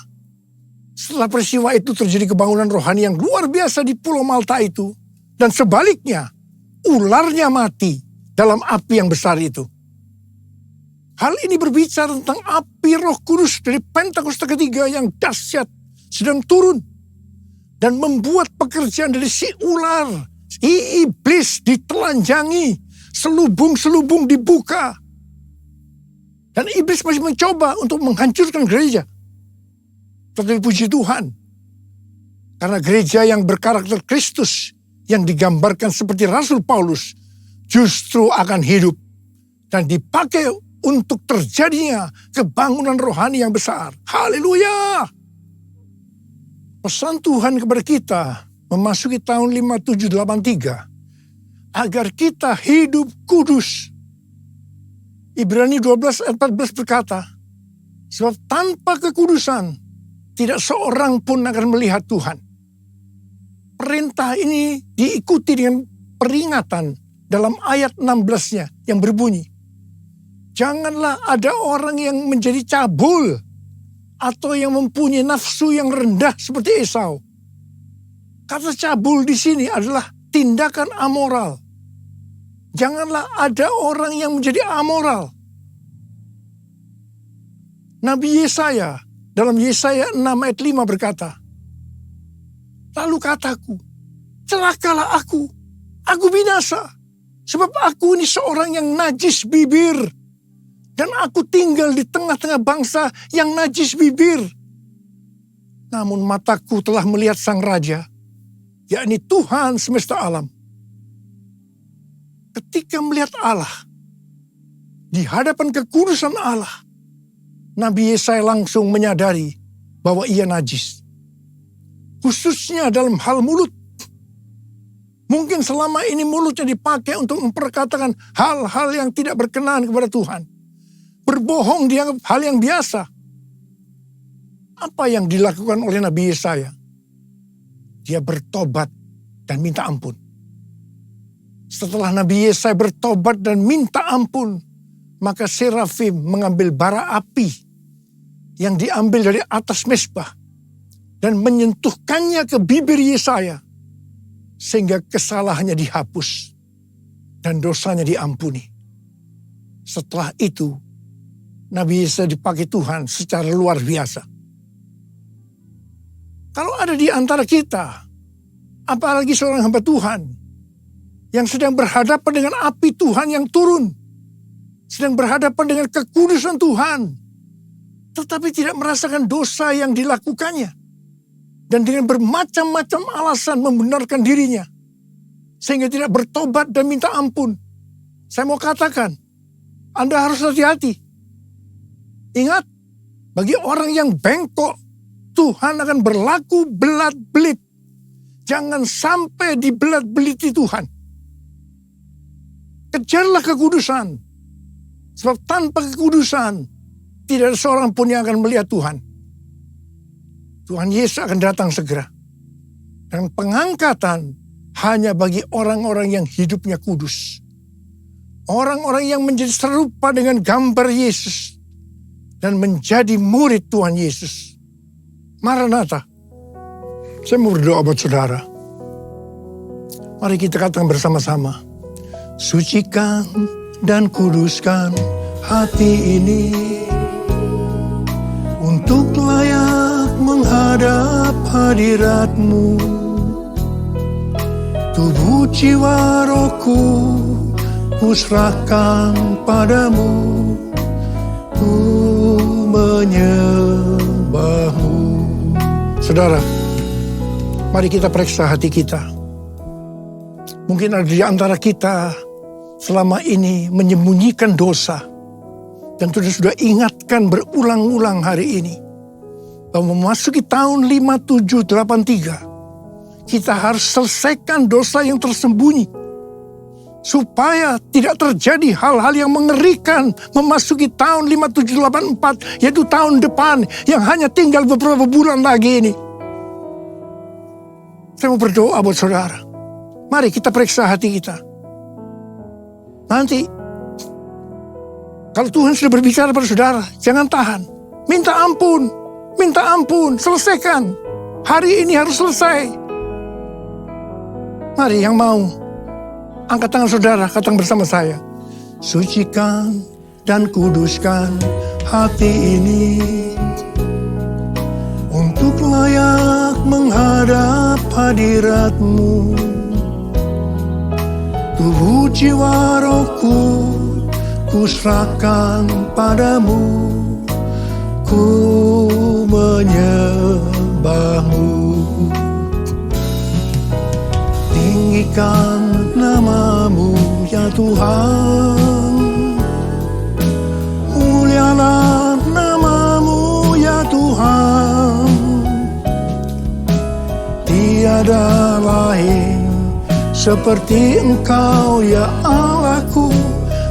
Setelah peristiwa itu terjadi kebangunan rohani yang luar biasa di Pulau Malta itu. Dan sebaliknya, ularnya mati dalam api yang besar itu. Hal ini berbicara tentang api Roh Kudus dari Pentakosta ketiga yang dahsyat sedang turun. Dan membuat pekerjaan dari si ular, si iblis ditelanjangi, selubung-selubung dibuka. Dan iblis masih mencoba untuk menghancurkan gereja. Tetapi puji Tuhan, karena gereja yang berkarakter Kristus yang digambarkan seperti Rasul Paulus justru akan hidup dan dipakai untuk terjadinya kebangunan rohani yang besar. Haleluya! Pesan Tuhan kepada kita memasuki tahun 5783 agar kita hidup kudus. Ibrani 12 ayat 14 berkata, sebab tanpa kekudusan tidak seorang pun akan melihat Tuhan. Perintah ini diikuti dengan peringatan dalam ayat 16-nya yang berbunyi, janganlah ada orang yang menjadi cabul atau yang mempunyai nafsu yang rendah seperti Esau. Kata cabul di sini adalah tindakan amoral. Janganlah ada orang yang menjadi amoral. Nabi Yesaya dalam Yesaya 6 ayat 5 berkata, lalu kataku, celakalah aku binasa, sebab aku ini seorang yang najis bibir, dan aku tinggal di tengah-tengah bangsa yang najis bibir. Namun mataku telah melihat Sang Raja, yakni Tuhan semesta alam. Ketika melihat Allah, di hadapan kekudusan Allah, Nabi Yesaya langsung menyadari bahwa ia najis. Khususnya dalam hal mulut. Mungkin selama ini mulutnya dipakai untuk memperkatakan hal-hal yang tidak berkenan kepada Tuhan. Berbohong dianggap hal yang biasa. Apa yang dilakukan oleh Nabi Yesaya? Dia bertobat dan minta ampun. Setelah Nabi Yesaya bertobat dan minta ampun, maka serafim mengambil bara api yang diambil dari atas mezbah dan menyentuhkannya ke bibir Yesaya sehingga kesalahannya dihapus dan dosanya diampuni. Setelah itu, Nabi Yesaya dipakai Tuhan secara luar biasa. Kalau ada di antara kita, apalagi seorang hamba Tuhan yang sedang berhadapan dengan api Tuhan yang turun, sedang berhadapan dengan kekudusan Tuhan, tetapi tidak merasakan dosa yang dilakukannya, dan dengan bermacam-macam alasan membenarkan dirinya, sehingga tidak bertobat dan minta ampun. Saya mau katakan, Anda harus hati-hati. Ingat, bagi orang yang bengkok, Tuhan akan berlaku belat-belit. Jangan sampai dibelat-beliti Tuhan. Kejarlah kekudusan. Sebab tanpa kekudusan, tidak ada seorang pun yang akan melihat Tuhan. Tuhan Yesus akan datang segera. Dan pengangkatan hanya bagi orang-orang yang hidupnya kudus. Orang-orang yang menjadi serupa dengan gambar Yesus. Dan menjadi murid Tuhan Yesus. Maranatha. Saya mau berdoa buat saudara. Mari kita katakan bersama-sama. Sucikan dan kuduskan hati ini untuk layak menghadap hadirat-Mu. Tubuh jiwa rohku ku serahkan padamu. Ku Saudara, mari kita periksa hati kita. Mungkin ada di antara kita selama ini menyembunyikan dosa. Dan sudah ingatkan berulang-ulang hari ini. Bahwa memasuki tahun 5783, kita harus selesaikan dosa yang tersembunyi. Supaya tidak terjadi hal-hal yang mengerikan memasuki tahun 5784, yaitu tahun depan yang hanya tinggal beberapa bulan lagi ini. Saya mau berdoa buat saudara. Mari kita periksa hati kita. Nanti, kalau Tuhan sudah berbicara pada saudara, jangan tahan. Minta ampun, selesaikan. Hari ini harus selesai. Mari yang mau, angkat tangan saudara, katakan bersama saya. Sucikan dan kuduskan hati ini untuk layak menghadap hadirat-Mu. Tubuh jiwa rohku kuserahkan padamu, ku menyembah-Mu. Tinggikan nama-Mu ya Tuhan, mulialah nama-Mu ya Tuhan. Tiada lain seperti Engkau ya Allahku,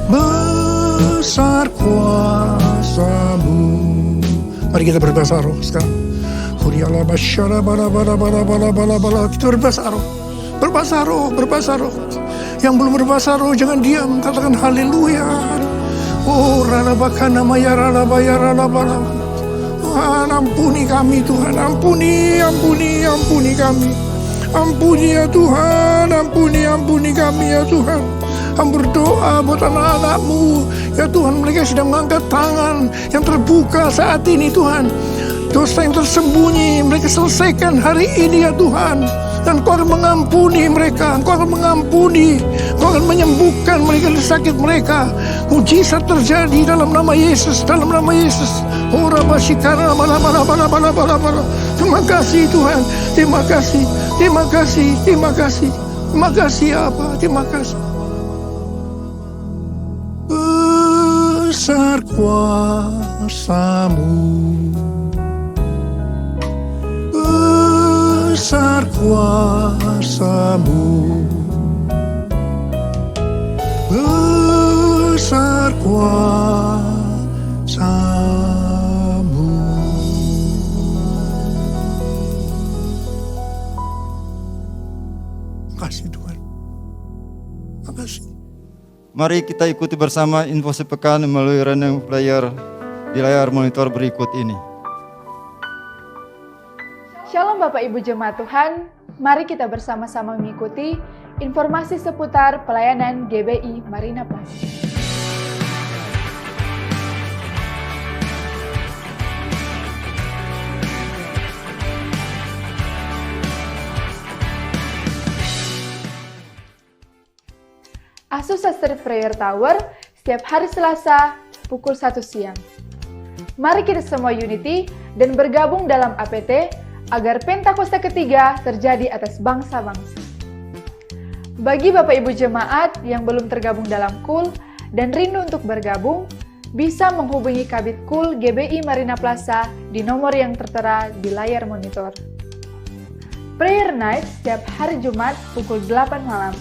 besar kuasa-Mu. Mari kita berbahasa roh sekarang. Kita berbahasa roh. Berbahasa roh. Yang belum berbahasa roh jangan diam, katakan haleluya. Oh, ralabakana maya ralabaya ralabala. Tuhan, ampuni kami Tuhan, ampuni kami. Ampuni ya Tuhan, ampuni kami ya Tuhan. Kami berdoa buat anak-anak-Mu ya Tuhan, mereka sedang mengangkat tangan yang terbuka saat ini Tuhan. Dosa yang tersembunyi mereka selesaikan hari ini ya Tuhan. Dan Kau akan mengampuni mereka, Kau akan mengampuni, Kau akan menyembuhkan mereka dari sakit mereka. Mujizat terjadi dalam nama Yesus, dalam nama Yesus. Ora basikara bala. Terima kasih Tuhan, terima kasih apa, terima kasih. Besar kuasa-Mu, besar kuasa-Mu, besar kuasa-Mu. Makasih Tuhan, makasih. Mari kita ikuti bersama info sepekan melalui random player di layar monitor berikut ini. Shalom Bapak Ibu Jemaat Tuhan, mari kita bersama-sama mengikuti informasi seputar pelayanan GBI Marina Plaza. Asus Sister Prayer Tower setiap hari Selasa pukul 1 siang. Mari kita semua unity dan bergabung dalam APT agar Pentakosta ketiga terjadi atas bangsa-bangsa. Bagi Bapak Ibu Jemaat yang belum tergabung dalam KUL dan rindu untuk bergabung, bisa menghubungi Kabid KUL GBI Marina Plaza di nomor yang tertera di layar monitor. Prayer Night setiap hari Jumat pukul 8 malam.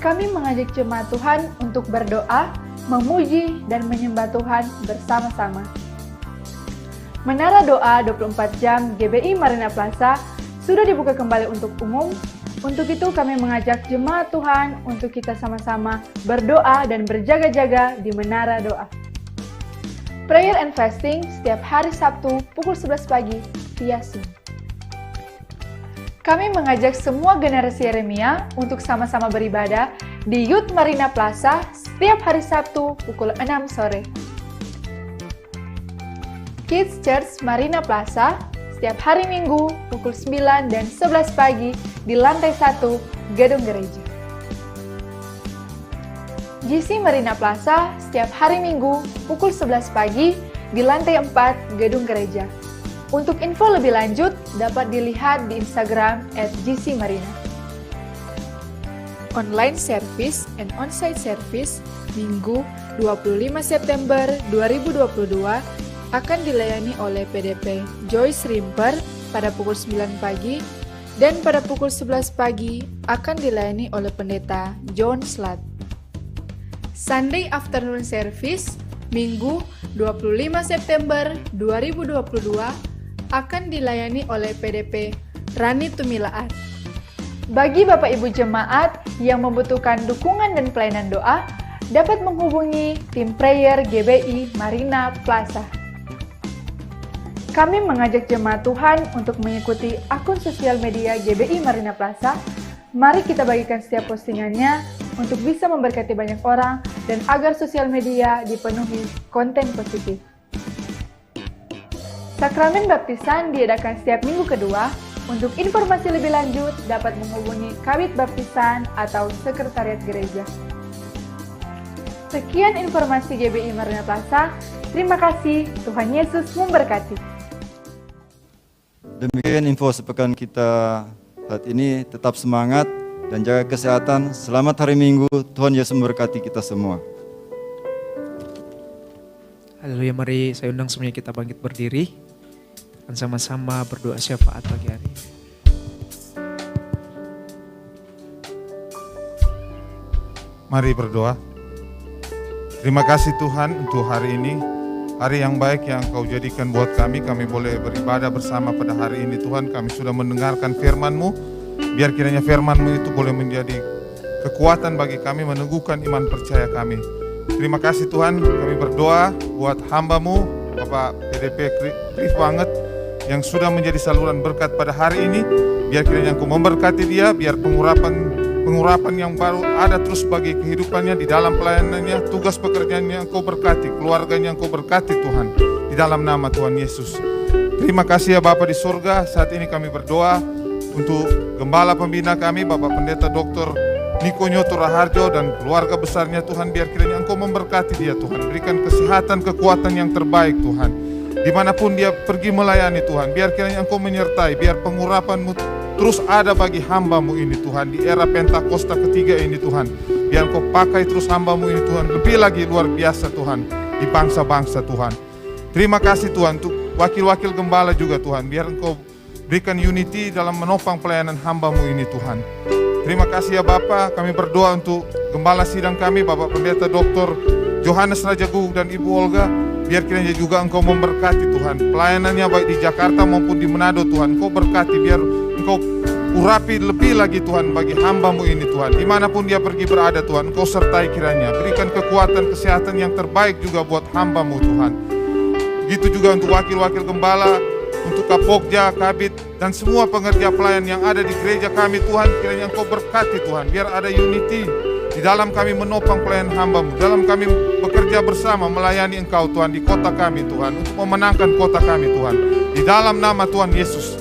Kami mengajak jemaat Tuhan untuk berdoa, memuji, dan menyembah Tuhan bersama-sama. Menara Doa 24 Jam GBI Marina Plaza sudah dibuka kembali untuk umum. Untuk itu kami mengajak jemaat Tuhan untuk kita sama-sama berdoa dan berjaga-jaga di Menara Doa. Prayer and Fasting setiap hari Sabtu pukul 11 pagi via Zoom. Kami mengajak semua generasi Yeremia untuk sama-sama beribadah di Youth Marina Plaza setiap hari Sabtu pukul 6 sore. Kids Church Marina Plaza setiap hari Minggu pukul 9 dan 11 pagi di lantai 1 gedung gereja. GC Marina Plaza setiap hari Minggu pukul 11 pagi di lantai 4 gedung gereja. Untuk info lebih lanjut, dapat dilihat di Instagram @gcmarina. Online service and on-site service Minggu 25 September 2022 akan dilayani oleh PDP Joyce Rimper pada pukul 9 pagi dan pada pukul 11 pagi akan dilayani oleh Pendeta John Slat. Sunday afternoon service Minggu 25 September 2022 akan dilayani oleh PDP Rani Tumilaat. Bagi Bapak Ibu Jemaat yang membutuhkan dukungan dan pelayanan doa, dapat menghubungi tim prayer GBI Marina Plaza. Kami mengajak jemaat Tuhan untuk mengikuti akun sosial media GBI Marina Plaza. Mari kita bagikan setiap postingannya untuk bisa memberkati banyak orang dan agar sosial media dipenuhi konten positif. Sakramen baptisan diadakan setiap minggu kedua. Untuk informasi lebih lanjut dapat menghubungi Kabid Baptisan atau Sekretariat Gereja. Sekian informasi GBI Marina Plaza. Terima kasih, Tuhan Yesus memberkati. Demikian info sepekan kita saat ini. Tetap semangat dan jaga kesehatan. Selamat hari Minggu. Tuhan Yesus memberkati kita semua. Haleluya, mari saya undang semuanya kita bangkit berdiri. Dan sama-sama berdoa syafaat pagi hari. Mari berdoa. Terima kasih Tuhan untuk hari ini. Hari yang baik yang Kau jadikan buat kami. Kami boleh beribadah bersama pada hari ini Tuhan. Kami sudah mendengarkan firman-Mu. Biar kiranya firman-Mu itu boleh menjadi kekuatan bagi kami, meneguhkan iman percaya kami. Terima kasih Tuhan. Kami berdoa buat hamba-Mu, Bapak PDP Cliff banget, yang sudah menjadi saluran berkat pada hari ini. Biar kiranya Engkau memberkati dia, biar pengurapan yang baru ada terus bagi kehidupannya di dalam pelayanannya, tugas pekerjaannya Engkau berkati, keluarganya Engkau berkati Tuhan, di dalam nama Tuhan Yesus. Terima kasih ya Bapa di surga. Saat ini kami berdoa untuk gembala pembina kami, Bapak Pendeta Dr. Niko Nyoto Raharjo dan keluarga besarnya Tuhan. Biar kiranya Engkau memberkati dia Tuhan, berikan kesehatan, kekuatan yang terbaik Tuhan. Dimanapun dia pergi melayani Tuhan, biar kiranya Engkau menyertai, biar pengurapan-Mu terus ada bagi hamba-Mu ini Tuhan, di era Pentakosta ketiga ini Tuhan. Biar Engkau pakai terus hamba-Mu ini Tuhan, lebih lagi luar biasa Tuhan, di bangsa-bangsa Tuhan. Terima kasih Tuhan untuk wakil-wakil gembala juga Tuhan, biar Engkau berikan unity dalam menopang pelayanan hamba-Mu ini Tuhan. Terima kasih ya Bapa, kami berdoa untuk gembala sidang kami, Bapak Pendeta Dr. Johannes Rajagung dan Ibu Olga. Biar kiranya juga Engkau memberkati Tuhan, pelayanannya baik di Jakarta maupun di Manado Tuhan. Engkau berkati, biar Engkau urapi lebih lagi Tuhan bagi hamba-Mu ini Tuhan. Dimanapun dia pergi berada Tuhan, Engkau sertai kiranya. Berikan kekuatan, kesehatan yang terbaik juga buat hamba-Mu Tuhan. Begitu juga untuk wakil-wakil gembala, untuk Kapokja, Kabid, dan semua pengerja pelayan yang ada di gereja kami Tuhan. Kiranya Engkau berkati Tuhan, biar ada unity di dalam kami menopang pelayan hamba-Mu, dalam kami bekerja bersama melayani Engkau Tuhan di kota kami Tuhan, untuk memenangkan kota kami Tuhan, di dalam nama Tuhan Yesus.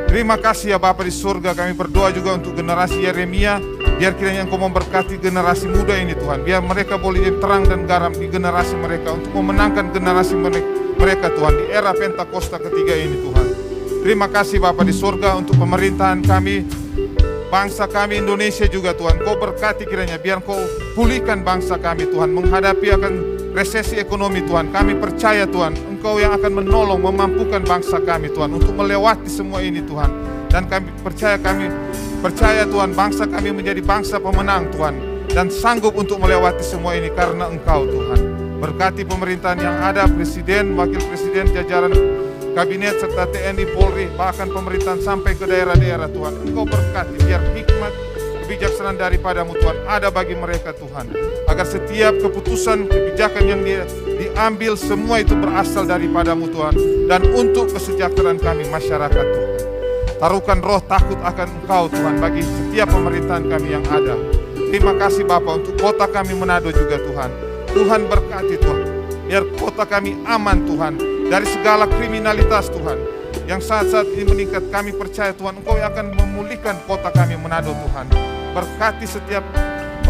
Terima kasih ya Bapa di surga. Kami berdoa juga untuk generasi Yeremia, biar kiranya Engkau memberkati generasi muda ini Tuhan, biar mereka boleh jadi terang dan garam di generasi mereka, untuk memenangkan generasi mereka Tuhan di era Pentakosta ketiga ini Tuhan. Terima kasih Bapa di surga untuk pemerintahan kami, bangsa kami Indonesia juga Tuhan. Kau berkati kiranya, biar Kau pulihkan bangsa kami Tuhan, menghadapi akan resesi ekonomi Tuhan. Kami percaya Tuhan, Engkau yang akan menolong, memampukan bangsa kami Tuhan untuk melewati semua ini Tuhan. Dan kami percaya Tuhan, bangsa kami menjadi bangsa pemenang Tuhan, dan sanggup untuk melewati semua ini karena Engkau Tuhan. Berkati pemerintahan yang ada, Presiden, Wakil Presiden, jajaran Kabinet serta TNI, Polri, bahkan pemerintahan sampai ke daerah-daerah Tuhan. Engkau berkati, biar hikmat, kebijaksanaan daripadamu Tuhan ada bagi mereka Tuhan. Agar setiap keputusan, kebijakan yang diambil semua itu berasal daripadamu Tuhan. Dan untuk kesejahteraan kami masyarakat Tuhan. Taruhkan roh takut akan Engkau Tuhan bagi setiap pemerintahan kami yang ada. Terima kasih Bapa untuk kota kami Manado juga Tuhan. Tuhan berkati Tuhan, biar kota kami aman Tuhan dari segala kriminalitas Tuhan yang saat-saat ini meningkat. Kami percaya Tuhan, Engkau yang akan memulihkan kota kami Manado Tuhan. Berkati setiap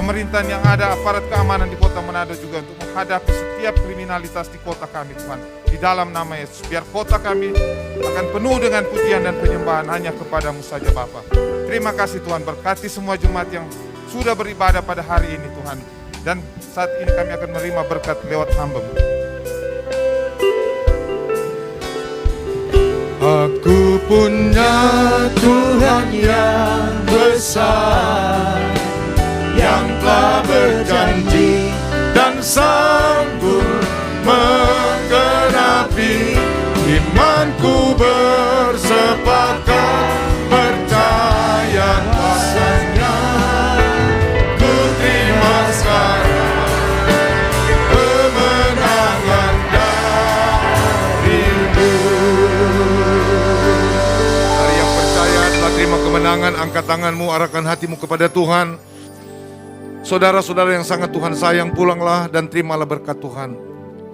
pemerintahan yang ada, aparat keamanan di kota Manado juga untuk menghadapi setiap kriminalitas di kota kami Tuhan. Di dalam nama Yesus, biar kota kami akan penuh dengan pujian dan penyembahan hanya kepadamu saja Bapa. Terima kasih Tuhan, berkati semua jemaat yang sudah beribadah pada hari ini Tuhan. Dan saat ini kami akan menerima berkat lewat hamba-Mu. Aku punya Tuhan yang besar, yang telah berjanji dan sanggup menggenapi. Imanku bersepakat percaya kuasanya. Ku terima sekarang kemenangan darimu. Hari yang percaya telah terima kemenangan, angkat tanganmu, arahkan hatimu kepada Tuhan. Saudara-saudara yang sangat Tuhan sayang, pulanglah dan terimalah berkat Tuhan.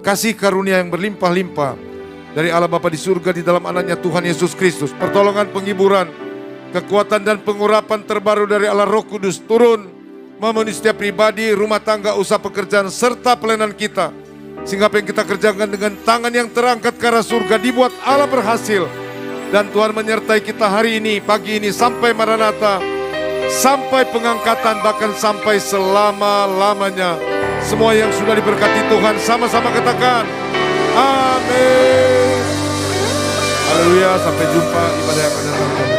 Kasih karunia yang berlimpah-limpah dari Allah Bapa di surga di dalam anaknya Tuhan Yesus Kristus. Pertolongan, penghiburan, kekuatan dan pengurapan terbaru dari Allah Roh Kudus turun memenuhi setiap pribadi, rumah tangga, usaha pekerjaan, serta pelayanan kita. Sehingga apa yang kita kerjakan dengan tangan yang terangkat ke arah surga dibuat Allah berhasil. Dan Tuhan menyertai kita hari ini, pagi ini, sampai Maranatha, sampai pengangkatan, bahkan sampai selama-lamanya. Semua yang sudah diberkati Tuhan sama-sama katakan amin. Haleluya, sampai jumpa ibadah yang akan datang.